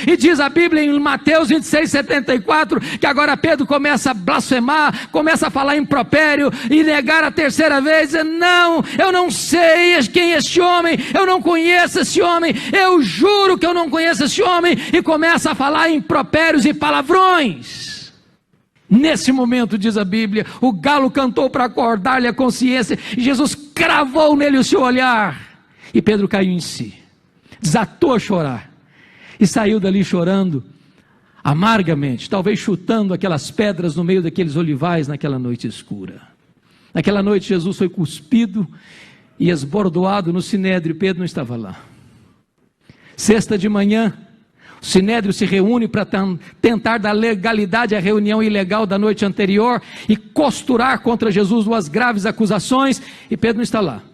E diz a Bíblia em Mateus 26:74 que agora Pedro começa a blasfemar, começa a falar impropério e negar a terceira vez, dizendo: não, eu não sei quem é este homem, eu não conheço esse homem, eu juro que eu não conheço esse homem, e começa a falar impropérios e palavrões. Nesse momento, diz a Bíblia, o galo cantou para acordar-lhe a consciência, e Jesus cravou nele o seu olhar, e Pedro caiu em si, desatou a chorar, e saiu dali chorando amargamente, talvez chutando aquelas pedras no meio daqueles olivais naquela noite escura. Naquela noite Jesus foi cuspido e esbordoado no sinédrio, Pedro não estava lá. Sexta de manhã, o sinédrio se reúne para tentar dar legalidade à reunião ilegal da noite anterior e costurar contra Jesus duas graves acusações, e Pedro não está lá.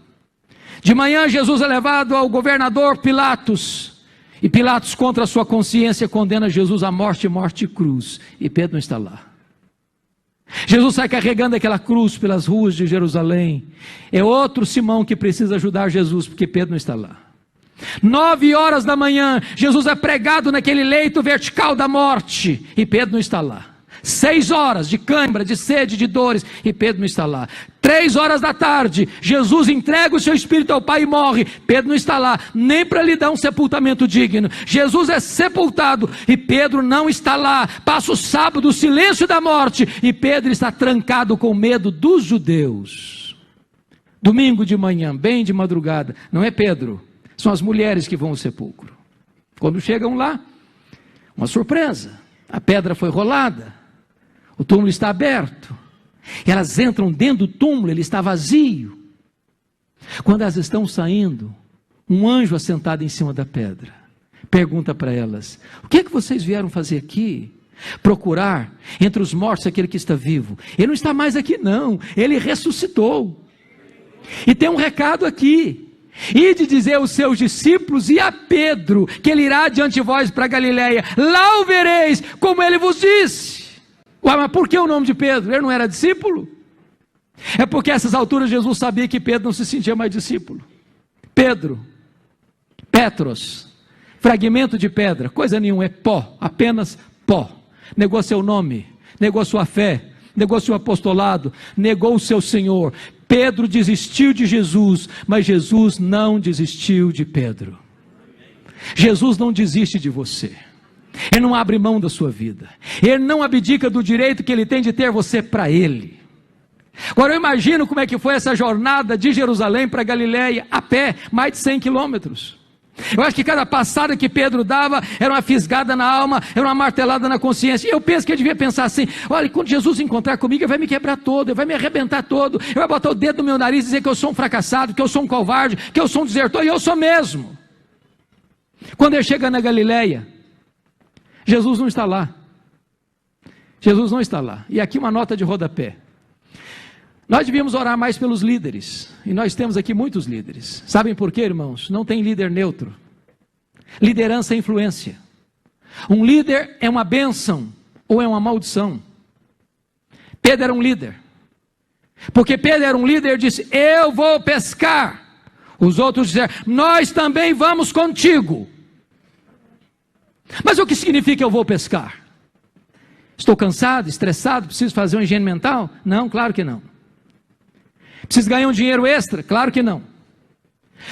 De manhã Jesus é levado ao governador Pilatos, e Pilatos, contra a sua consciência, condena Jesus à morte, morte e cruz, e Pedro não está lá. Jesus sai carregando aquela cruz pelas ruas de Jerusalém. É outro Simão que precisa ajudar Jesus, porque Pedro não está lá. 9 horas da manhã, Jesus é pregado naquele leito vertical da morte, e Pedro não está lá. 6 horas de cãibra, de sede, de dores, e Pedro não está lá. 3 horas da tarde, Jesus entrega o seu espírito ao Pai e morre, Pedro não está lá, nem para lhe dar um sepultamento digno. Jesus é sepultado, e Pedro não está lá. Passa o sábado, o silêncio da morte, e Pedro está trancado com medo dos judeus. Domingo de manhã, bem de madrugada, não é Pedro, são as mulheres que vão ao sepulcro. Quando chegam lá, uma surpresa, a pedra foi rolada, o túmulo está aberto, e elas entram dentro do túmulo, ele está vazio. Quando elas estão saindo, um anjo assentado em cima da pedra pergunta para elas: o que é que vocês vieram fazer aqui? Procurar entre os mortos aquele que está vivo. Ele não está mais aqui não, ele ressuscitou. E tem um recado aqui: ide dizer aos seus discípulos e a Pedro que ele irá diante de vós para Galiléia, lá o vereis, como ele vos disse. Ué, mas por que o nome de Pedro? Ele não era discípulo? É porque a essas alturas Jesus sabia que Pedro não se sentia mais discípulo. Pedro, Petros, fragmento de pedra, coisa nenhuma, é pó, apenas pó. Negou seu nome, negou sua fé, negou seu apostolado, negou o seu Senhor. Pedro desistiu de Jesus, mas Jesus não desistiu de Pedro. Jesus não desiste de você. Ele não abre mão da sua vida. Ele não abdica do direito que ele tem de ter você para ele. Agora eu imagino como é que foi essa jornada de Jerusalém para Galiléia, a pé, mais de 100 quilômetros. Eu acho que cada passada que Pedro dava era uma fisgada na alma, era uma martelada na consciência. E eu penso que ele devia pensar assim: olha, quando Jesus encontrar comigo, ele vai me quebrar todo, ele vai me arrebentar todo, ele vai botar o dedo no meu nariz e dizer que eu sou um fracassado, que eu sou um covarde, que eu sou um desertor, e eu sou mesmo. Quando ele chega na Galiléia, Jesus não está lá. Jesus não está lá. E aqui uma nota de rodapé: nós devíamos orar mais pelos líderes, e nós temos aqui muitos líderes. Sabem por quê, irmãos? Não tem líder neutro. Liderança é influência. Um líder é uma bênção ou é uma maldição. Pedro era um líder, porque Pedro era um líder e disse: eu vou pescar. Os outros disseram: nós também vamos contigo. Mas o que significa eu vou pescar? Estou cansado, estressado, preciso fazer uma higiene mental? Não, claro que não. Preciso ganhar um dinheiro extra? Claro que não.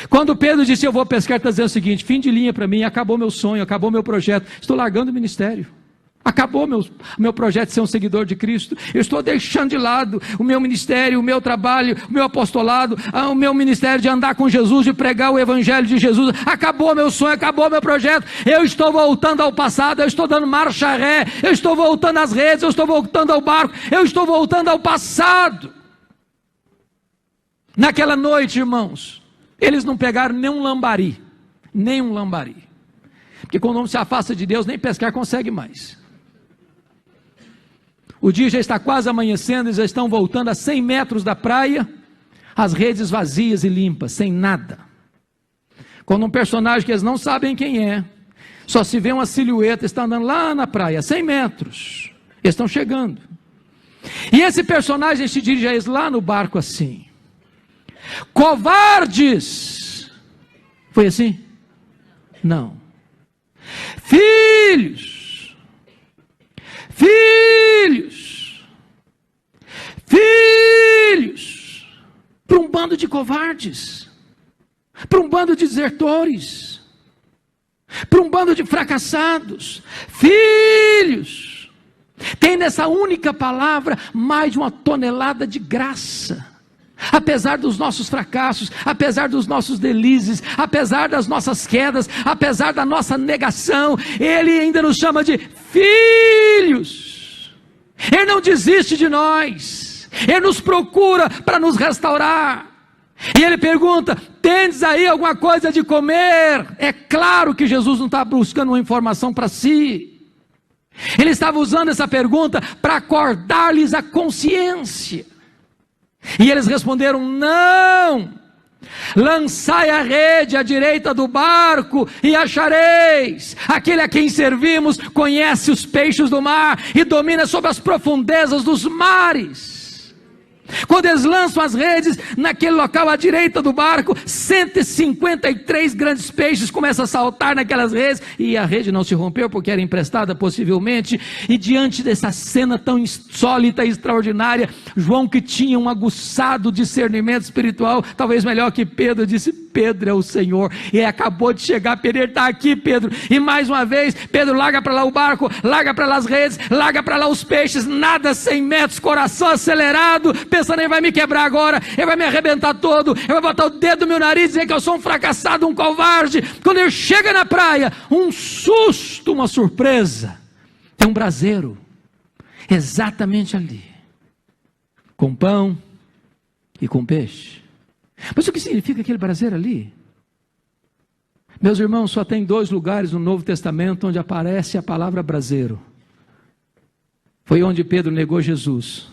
Quando Pedro disse eu vou pescar, está dizendo o seguinte: fim de linha para mim, acabou meu sonho, acabou meu projeto, estou largando o ministério, acabou meu projeto de ser um seguidor de Cristo, eu estou deixando de lado o meu ministério, o meu trabalho, o meu apostolado, o meu ministério de andar com Jesus, de pregar o evangelho de Jesus, acabou meu sonho, acabou meu projeto, eu estou voltando ao passado, eu estou dando marcha ré, eu estou voltando às redes, eu estou voltando ao barco, eu estou voltando ao passado. Naquela noite, irmãos, eles não pegaram nem um lambari, porque quando o homem se afasta de Deus, nem pescar consegue mais. O dia já está quase amanhecendo, eles já estão voltando a 100 metros da praia, as redes vazias e limpas, sem nada. Quando um personagem que eles não sabem quem é, só se vê uma silhueta, está andando lá na praia, 100 metros, eles estão chegando. E esse personagem se dirige a eles lá no barco assim: covardes. Foi assim? Não. Filhos, para um bando de covardes, para um bando de desertores, para um bando de fracassados. Filhos. Tem nessa única palavra mais de uma tonelada de graça. Apesar dos nossos fracassos, apesar dos nossos delizes, apesar das nossas quedas, apesar da nossa negação, Ele ainda nos chama de filhos. Ele não desiste de nós, Ele nos procura para nos restaurar. E Ele pergunta: tendes aí alguma coisa de comer? É claro que Jesus não está buscando uma informação para si. Ele estava usando essa pergunta para acordar-lhes a consciência. E eles responderam: não. Lançai a rede à direita do barco e achareis. Aquele a quem servimos conhece os peixes do mar e domina sobre as profundezas dos mares. Quando eles lançam as redes naquele local à direita do barco, 153 grandes peixes começam a saltar naquelas redes, e a rede não se rompeu porque era emprestada possivelmente. E diante dessa cena tão insólita e extraordinária, João, que tinha um aguçado discernimento espiritual, talvez melhor que Pedro, disse: Pedro é o Senhor, e acabou de chegar. Pedro está aqui, Pedro. E mais uma vez Pedro larga para lá o barco, larga para lá as redes, larga para lá os peixes, nada 100 metros, coração acelerado, pensando: ele vai me quebrar agora, ele vai me arrebentar todo, ele vai botar o dedo no meu nariz e dizer que eu sou um fracassado, um covarde. Quando ele chega na praia, um susto, uma surpresa, tem um braseiro exatamente ali, com pão e com peixe. Mas o que significa aquele braseiro ali? Meus irmãos, só tem 2 lugares no Novo Testamento onde aparece a palavra braseiro. Foi onde Pedro negou Jesus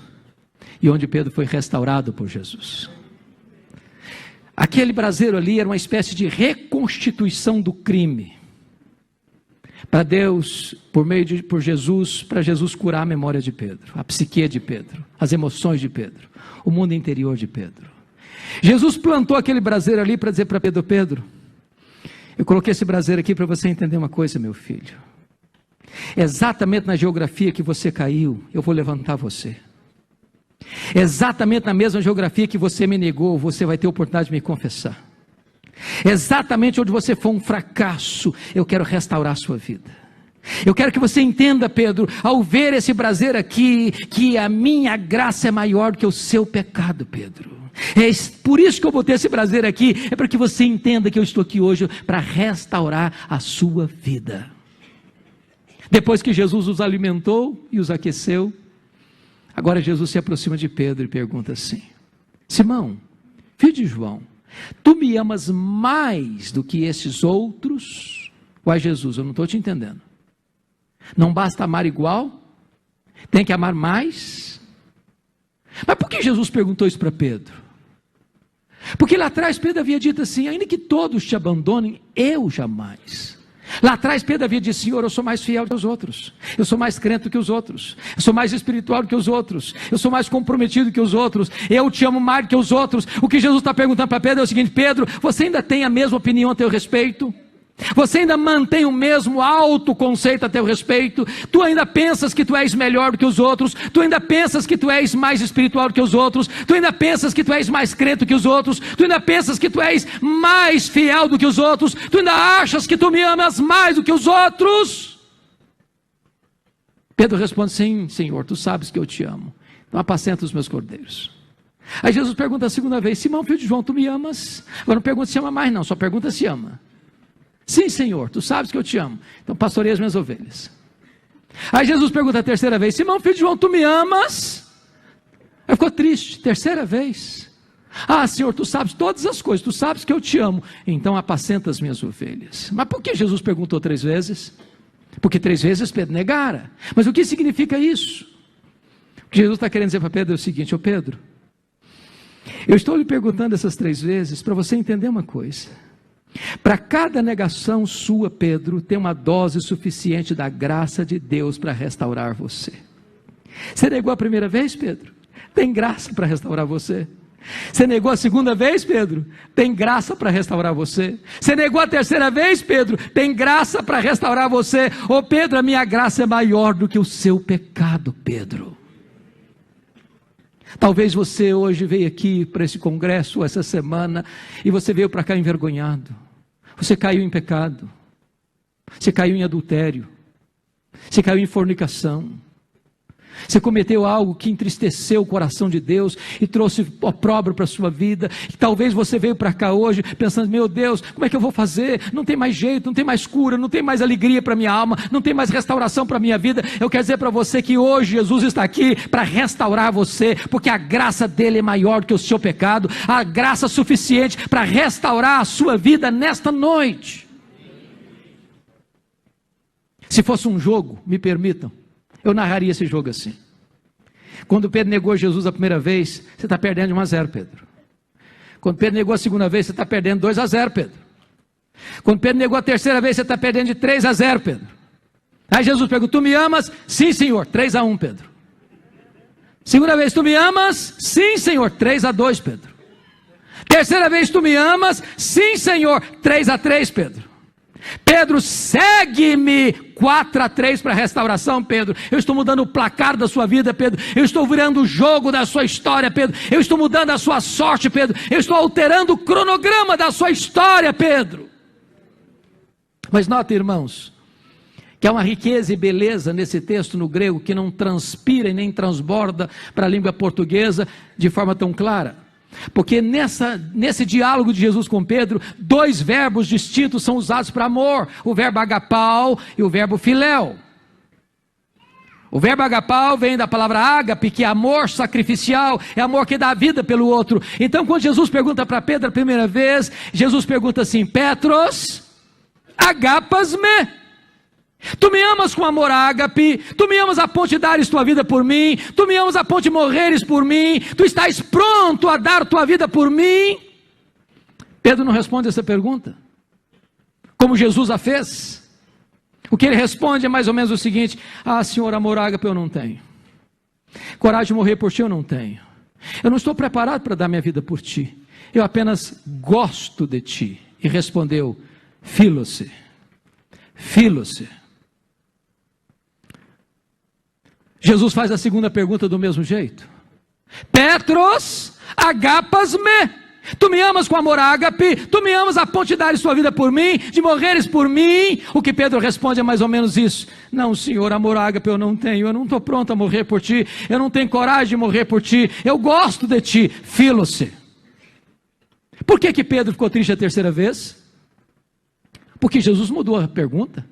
e onde Pedro foi restaurado por Jesus. Aquele braseiro ali era uma espécie de reconstituição do crime, para Deus, por Jesus, para Jesus curar a memória de Pedro, a psique de Pedro, as emoções de Pedro, o mundo interior de Pedro. Jesus plantou aquele braseiro ali para dizer para Pedro: Pedro, eu coloquei esse braseiro aqui para você entender uma coisa, meu filho. Exatamente na geografia que você caiu, eu vou levantar você. Exatamente na mesma geografia que você me negou, você vai ter a oportunidade de me confessar. Exatamente onde você foi um fracasso, eu quero restaurar a sua vida. Eu quero que você entenda, Pedro, ao ver esse braseiro aqui, que a minha graça é maior do que o seu pecado, Pedro. É por isso que eu botei esse braseiro aqui, é para que você entenda que eu estou aqui hoje para restaurar a sua vida. Depois que Jesus os alimentou e os aqueceu, agora Jesus se aproxima de Pedro e pergunta assim: Simão, filho de João, tu me amas mais do que esses outros? Uai, Jesus, eu não estou te entendendo. Não basta amar igual? Tem que amar mais? Mas por que Jesus perguntou isso para Pedro? Porque lá atrás Pedro havia dito assim: ainda que todos te abandonem, eu jamais. Lá atrás Pedro havia dito: Senhor, eu sou mais fiel que os outros, eu sou mais crente do que os outros, eu sou mais espiritual do que os outros, eu sou mais comprometido que os outros, eu te amo mais do que os outros. O que Jesus está perguntando para Pedro é o seguinte: Pedro, você ainda tem a mesma opinião a teu respeito? Você ainda mantém o mesmo autoconceito a teu respeito? Tu ainda pensas que tu és melhor do que os outros? Tu ainda pensas que tu és mais espiritual do que os outros? Tu ainda pensas que tu és mais crente do que os outros? Tu ainda pensas que tu és mais fiel do que os outros? Tu ainda achas que tu me amas mais do que os outros? Pedro responde: sim, Senhor, tu sabes que eu te amo, então apacenta os meus cordeiros. Aí Jesus pergunta a segunda vez: Simão, filho de João, tu me amas? Agora não pergunta se ama mais não, só pergunta se ama. Sim, Senhor, tu sabes que eu te amo, então pastoreia as minhas ovelhas. Aí Jesus pergunta a terceira vez: Simão, filho de João, tu me amas? Aí ficou triste, terceira vez: ah, Senhor, tu sabes todas as coisas, tu sabes que eu te amo, então apacenta as minhas ovelhas. Mas por que Jesus perguntou 3 vezes? Porque 3 vezes Pedro negara. Mas o que significa isso? O que Jesus está querendo dizer para Pedro é o seguinte: ô Pedro, eu estou lhe perguntando essas 3 vezes para você entender uma coisa. Para cada negação sua, Pedro, tem uma dose suficiente da graça de Deus para restaurar você. Você negou a primeira vez, Pedro? Tem graça para restaurar você. Você negou a segunda vez, Pedro? Tem graça para restaurar você. Você negou a terceira vez, Pedro? Tem graça para restaurar você. Ô Pedro, a minha graça é maior do que o seu pecado, Pedro. Talvez você hoje veio aqui para esse congresso essa semana e você veio para cá envergonhado. Você caiu em pecado. Você caiu em adultério. Você caiu em fornicação. Você cometeu algo que entristeceu o coração de Deus e trouxe opróbrio para a sua vida. E talvez você veio para cá hoje pensando: meu Deus, como é que eu vou fazer? Não tem mais jeito, não tem mais cura, não tem mais alegria para minha alma, não tem mais restauração para a minha vida. Eu quero dizer para você que hoje Jesus está aqui para restaurar você, porque a graça dele é maior do que o seu pecado, a graça suficiente para restaurar a sua vida nesta noite. Se fosse um jogo, me permitam, eu narraria esse jogo assim: quando Pedro negou Jesus a primeira vez, você está perdendo de 1-0, Pedro. Quando Pedro negou a segunda vez, você está perdendo 2-0, Pedro. Quando Pedro negou a terceira vez, você está perdendo de 3-0, Pedro. Aí Jesus pergunta: tu me amas? Sim, Senhor. 3-1, Pedro. Segunda vez: tu me amas? Sim, Senhor. 3-2, Pedro. Terceira vez: tu me amas? Sim, Senhor. 3-3, Pedro. Pedro, segue-me. 4-3 para a restauração, Pedro. Eu estou mudando o placar da sua vida, Pedro. Eu estou virando o jogo da sua história, Pedro. Eu estou mudando a sua sorte, Pedro. Eu estou alterando o cronograma da sua história, Pedro. Mas nota, irmãos, que há uma riqueza e beleza nesse texto no grego que não transpira e nem transborda para a língua portuguesa de forma tão clara. Porque nesse diálogo de Jesus com Pedro, 2 verbos distintos são usados para amor: o verbo agapau e o verbo filéu. O verbo agapau vem da palavra ágape, que é amor sacrificial, é amor que dá a vida pelo outro. Então quando Jesus pergunta para Pedro a primeira vez, Jesus pergunta assim: Petros, agapas-me. Tu me amas com amor ágape, tu me amas a ponto de dares tua vida por mim, tu me amas a ponto de morreres por mim, tu estás pronto a dar tua vida por mim? Pedro não responde essa pergunta, como Jesus a fez. O que ele responde é mais ou menos o seguinte: ah, Senhor, amor ágape eu não tenho, coragem de morrer por ti eu não tenho, eu não estou preparado para dar minha vida por ti, eu apenas gosto de ti. E respondeu: Filo-se, filo-se. Jesus faz a segunda pergunta do mesmo jeito: Petros, agapas-me. Tu me amas com amor ágape, tu me amas a ponto de dares tua vida por mim, de morreres por mim? O que Pedro responde é mais ou menos isso: não, Senhor, amor ágape eu não tenho, eu não estou pronto a morrer por ti, eu não tenho coragem de morrer por ti, eu gosto de ti, filo-se. Por que Pedro ficou triste a terceira vez? Porque Jesus mudou a pergunta.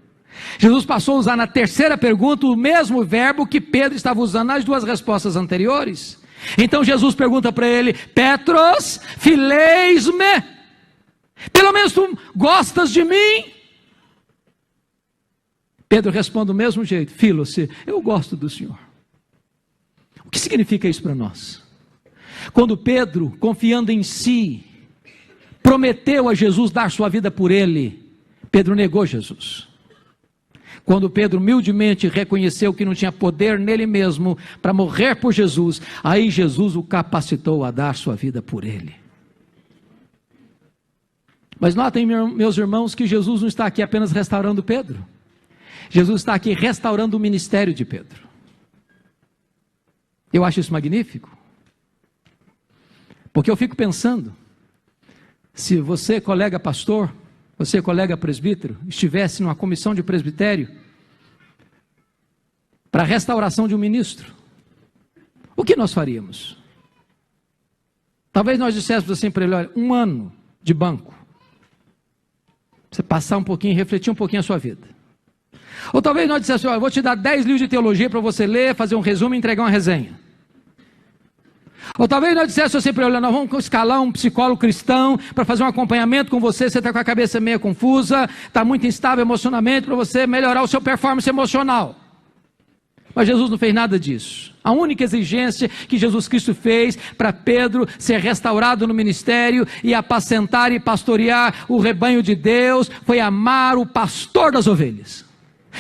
Jesus passou a usar na terceira pergunta o mesmo verbo que Pedro estava usando nas duas respostas anteriores. Então Jesus pergunta para ele: Petros, fileis-me? Pelo menos tu gostas de mim? Pedro responde do mesmo jeito: filo-se, eu gosto do Senhor. O que significa isso para nós? Quando Pedro, confiando em si, prometeu a Jesus dar sua vida por ele, Pedro negou Jesus. Quando Pedro humildemente reconheceu que não tinha poder nele mesmo para morrer por Jesus, aí Jesus o capacitou a dar sua vida por ele. Mas notem, meus irmãos, que Jesus não está aqui apenas restaurando Pedro. Jesus está aqui restaurando o ministério de Pedro. Eu acho isso magnífico, porque eu fico pensando, se você, colega pastor, você, colega presbítero, estivesse numa comissão de presbitério para a restauração de um ministro, o que nós faríamos? Talvez nós disséssemos assim para ele: olha, 1 ano de banco, você passar um pouquinho, refletir um pouquinho a sua vida. Ou talvez nós disséssemos: olha, eu vou te dar 10 livros de teologia para você ler, fazer um resumo e entregar uma resenha. Ou talvez nós disséssemos assim para ele: olha, nós vamos escalar um psicólogo cristão para fazer um acompanhamento com você, você está com a cabeça meio confusa, está muito instável emocionalmente, para você melhorar o seu performance emocional. Mas Jesus não fez nada disso. A única exigência que Jesus Cristo fez para Pedro ser restaurado no ministério e apacentar e pastorear o rebanho de Deus foi amar o pastor das ovelhas.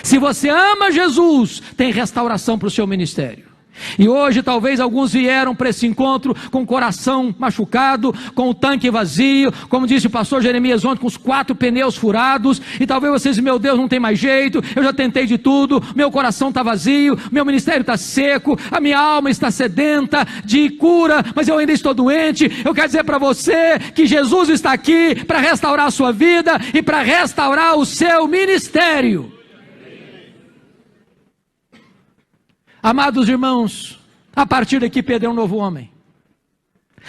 Se você ama Jesus, tem restauração para o seu ministério. E hoje talvez alguns vieram para esse encontro com o coração machucado, com o tanque vazio, como disse o pastor Jeremias ontem, com os 4 pneus furados, e talvez vocês dizem: meu Deus, não tem mais jeito, eu já tentei de tudo, meu coração está vazio, meu ministério está seco, a minha alma está sedenta de cura, mas eu ainda estou doente. Eu quero dizer para você que Jesus está aqui para restaurar a sua vida e para restaurar o seu ministério. Amados irmãos, a partir daqui Pedro é um novo homem.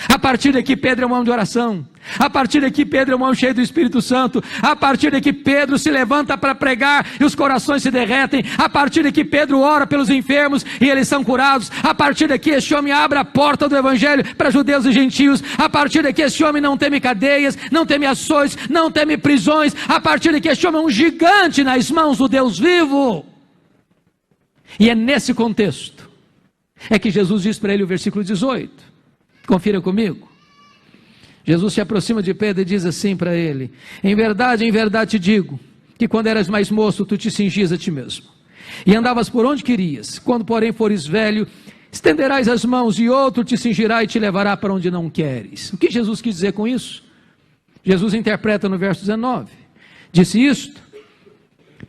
A partir daqui Pedro é um homem de oração. A partir daqui Pedro é um homem cheio do Espírito Santo. A partir daqui Pedro se levanta para pregar e os corações se derretem. A partir daqui Pedro ora pelos enfermos e eles são curados. A partir daqui este homem abre a porta do Evangelho para judeus e gentios. A partir daqui este homem não teme cadeias, não teme açoites, não teme prisões. A partir daqui este homem é um gigante nas mãos do Deus vivo. E é nesse contexto é que Jesus diz para ele o versículo 18. Confira comigo. Jesus se aproxima de Pedro e diz assim para ele: em verdade te digo, que quando eras mais moço, tu te cingias a ti mesmo, e andavas por onde querias. Quando porém fores velho, estenderás as mãos, e outro te cingirá e te levará para onde não queres. O que Jesus quis dizer com isso? Jesus interpreta no verso 19. Disse isto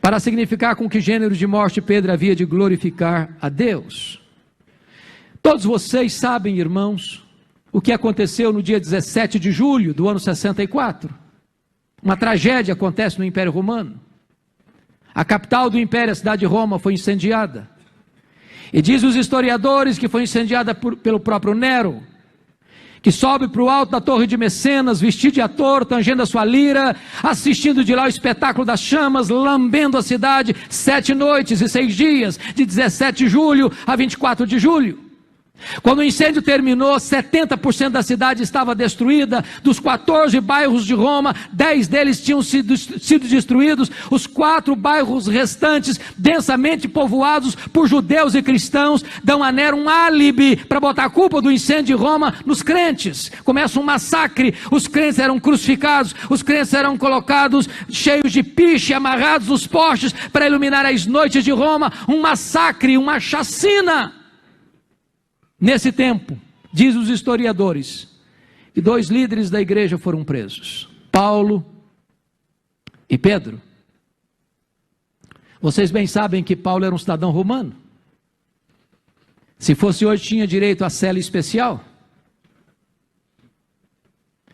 para significar com que gênero de morte Pedro havia de glorificar a Deus. Todos vocês sabem, irmãos, o que aconteceu no dia 17 de julho do ano 64. Uma tragédia acontece no Império Romano. A capital do Império, a cidade de Roma, foi incendiada. E diz os historiadores que foi incendiada pelo próprio Nero, que sobe para o alto da torre de Mecenas, vestido de ator, tangendo a sua lira, assistindo de lá o espetáculo das chamas, lambendo a cidade 7 noites e 6 dias, de 17 de julho a 24 de julho. Quando o incêndio terminou, 70% da cidade estava destruída. Dos 14 bairros de Roma, 10 deles tinham sido destruídos. Os 4 bairros restantes, densamente povoados por judeus e cristãos, dão a Nero um álibi para botar a culpa do incêndio de Roma nos crentes. Começa um massacre, os crentes eram crucificados, os crentes eram colocados cheios de piche, amarrados nos postes para iluminar as noites de Roma. Um massacre, uma chacina. Nesse tempo, diz os historiadores, que 2 líderes da igreja foram presos, Paulo e Pedro. Vocês bem sabem que Paulo era um cidadão romano. Se fosse hoje, tinha direito à cela especial.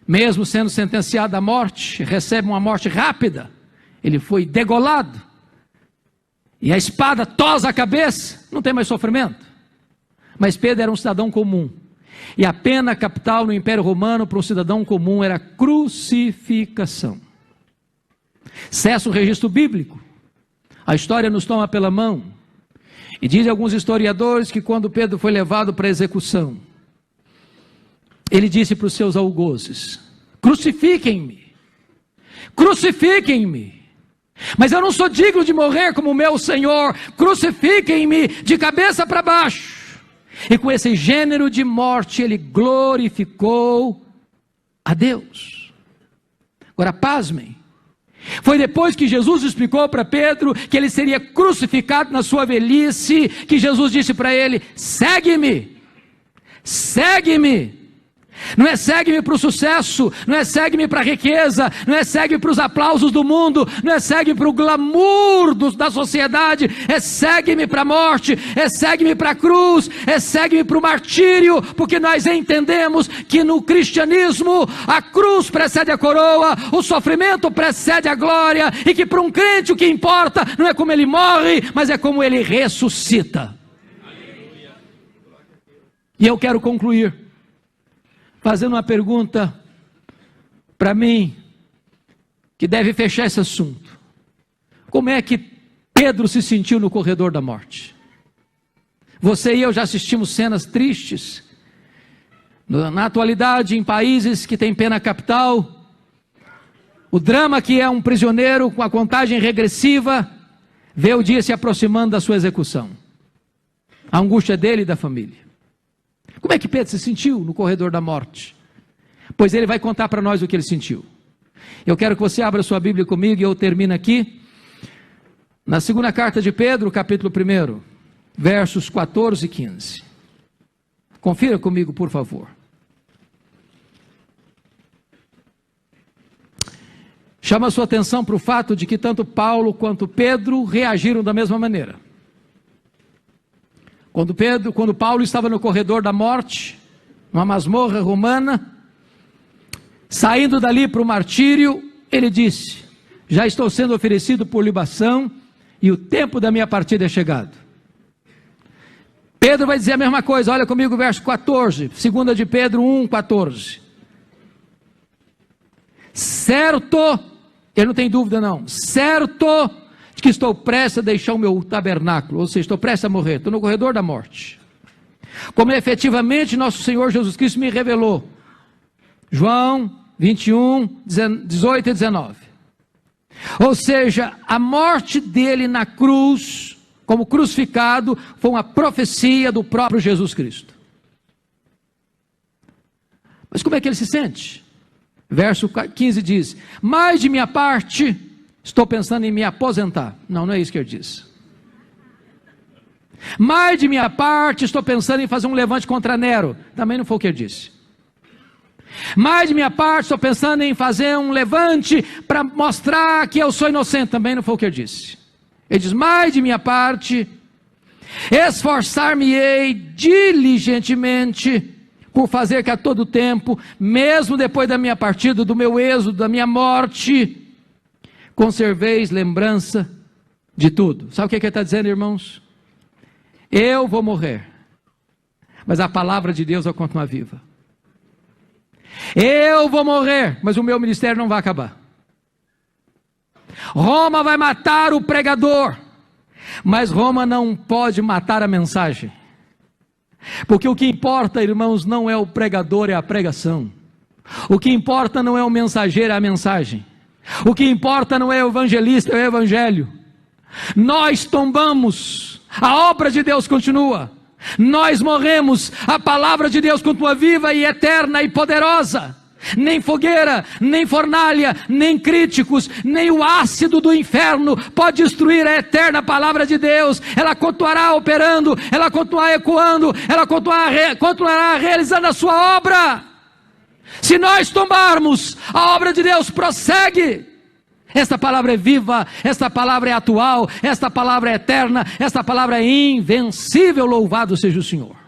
Mesmo sendo sentenciado à morte, recebe uma morte rápida. Ele foi degolado. E a espada tosa a cabeça, não tem mais sofrimento. Mas Pedro era um cidadão comum, e a pena capital no Império Romano para um cidadão comum era crucificação. Cessa o registro bíblico, a história nos toma pela mão, e dizem alguns historiadores que quando Pedro foi levado para a execução, ele disse para os seus algozes: crucifiquem-me, crucifiquem-me, mas eu não sou digno de morrer como o meu Senhor, crucifiquem-me de cabeça para baixo. E com esse gênero de morte ele glorificou a Deus. Agora pasmem, foi depois que Jesus explicou para Pedro que ele seria crucificado na sua velhice, que Jesus disse para ele: segue-me, segue-me. Não é segue-me para o sucesso, não é segue-me para a riqueza, não é segue-me para os aplausos do mundo, não é segue-me para o glamour da sociedade, é segue-me para a morte, é segue-me para a cruz, é segue-me para o martírio, porque nós entendemos que no cristianismo a cruz precede a coroa, o sofrimento precede a glória, e que para um crente o que importa não é como ele morre, mas é como ele ressuscita. E eu quero concluir fazendo uma pergunta para mim, que deve fechar esse assunto. Como é que Pedro se sentiu no corredor da morte? Você e eu já assistimos cenas tristes, na atualidade, em países que têm pena capital, o drama que é um prisioneiro com a contagem regressiva, vê o dia se aproximando da sua execução. A angústia dele e da família. Como é que Pedro se sentiu no corredor da morte? Pois ele vai contar para nós o que ele sentiu. Eu quero que você abra sua Bíblia comigo e eu termino aqui. Na segunda carta de Pedro, capítulo 1, versos 14 e 15. Confira comigo, por favor. Chama a sua atenção para o fato de que tanto Paulo quanto Pedro reagiram da mesma maneira. Quando Paulo estava no corredor da morte, numa masmorra romana, saindo dali para o martírio, ele disse: já estou sendo oferecido por libação e o tempo da minha partida é chegado. Pedro vai dizer a mesma coisa, olha comigo o verso 14, 2 de Pedro 1, 14. Certo, ele não tem dúvida não, certo de que estou prestes a deixar o meu tabernáculo, ou seja, estou prestes a morrer, estou no corredor da morte, como efetivamente nosso Senhor Jesus Cristo me revelou. João 21, 18 e 19. Ou seja, a morte dele na cruz, como crucificado, foi uma profecia do próprio Jesus Cristo. Mas como é que ele se sente? Verso 15 diz: mas de minha parte, estou pensando em me aposentar. Não é isso que ele diz. Mas de minha parte, estou pensando em fazer um levante contra Nero. Também não foi o que ele disse. Mas de minha parte, estou pensando em fazer um levante para mostrar que eu sou inocente. Também não foi o que ele disse. Ele diz: mas de minha parte, esforçar-me-ei diligentemente por fazer que a todo tempo, mesmo depois da minha partida, do meu êxodo, da minha morte, conserveis lembrança de tudo. Sabe o que ele está dizendo, irmãos? Eu vou morrer, mas a palavra de Deus vai continuar viva. Eu vou morrer, mas o meu ministério não vai acabar. Roma vai matar o pregador, mas Roma não pode matar a mensagem. Porque o que importa, irmãos, não é o pregador, é a pregação. O que importa não é o mensageiro, é a mensagem. O que importa não é o evangelista, é o evangelho. Nós tombamos, a obra de Deus continua. Nós morremos, a palavra de Deus continua viva e eterna e poderosa. Nem fogueira, nem fornalha, nem críticos, nem o ácido do inferno pode destruir a eterna palavra de Deus. Ela continuará operando, ela continuará ecoando, ela continuará realizando a sua obra. Se nós tombarmos, a obra de Deus prossegue. Esta palavra é viva, esta palavra é atual, esta palavra é eterna, esta palavra é invencível. Louvado seja o Senhor.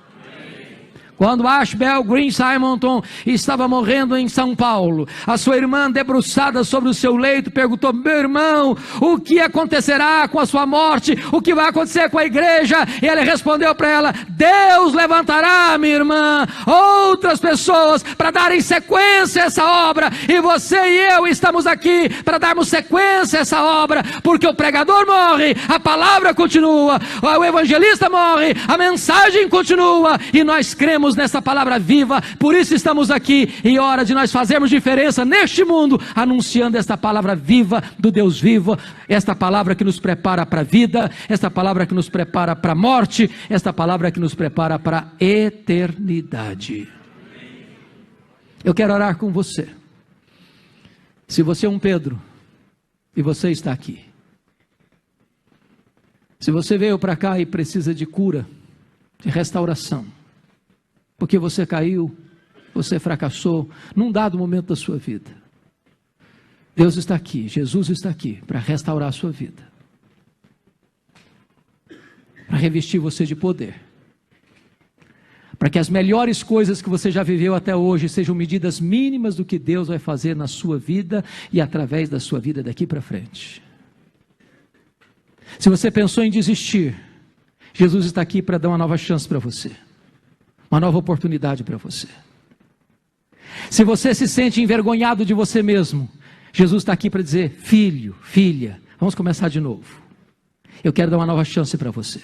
Quando Ashbel Green Simonton estava morrendo em São Paulo, a sua irmã, debruçada sobre o seu leito, perguntou: meu irmão, o que acontecerá com a sua morte? O que vai acontecer com a igreja? E ele respondeu para ela: Deus levantará, minha irmã, outras pessoas para darem sequência a essa obra, e você e eu estamos aqui para darmos sequência a essa obra, porque o pregador morre, a palavra continua, o evangelista morre, a mensagem continua, e nós cremos nessa palavra viva. Por isso estamos aqui, e é hora de nós fazermos diferença neste mundo, anunciando esta palavra viva do Deus vivo, esta palavra que nos prepara para a vida, esta palavra que nos prepara para a morte, esta palavra que nos prepara para a eternidade. Eu quero orar com você. Se você é um Pedro e você está aqui, se você veio para cá e precisa de cura, de restauração, porque você caiu, você fracassou num dado momento da sua vida, Deus está aqui, Jesus está aqui para restaurar a sua vida, para revestir você de poder, para que as melhores coisas que você já viveu até hoje sejam medidas mínimas do que Deus vai fazer na sua vida e através da sua vida daqui para frente. Se você pensou em desistir, Jesus está aqui para dar uma nova chance para você, uma nova oportunidade para você. Se você se sente envergonhado de você mesmo, Jesus está aqui para dizer: filho, filha, vamos começar de novo. Eu quero dar uma nova chance para você.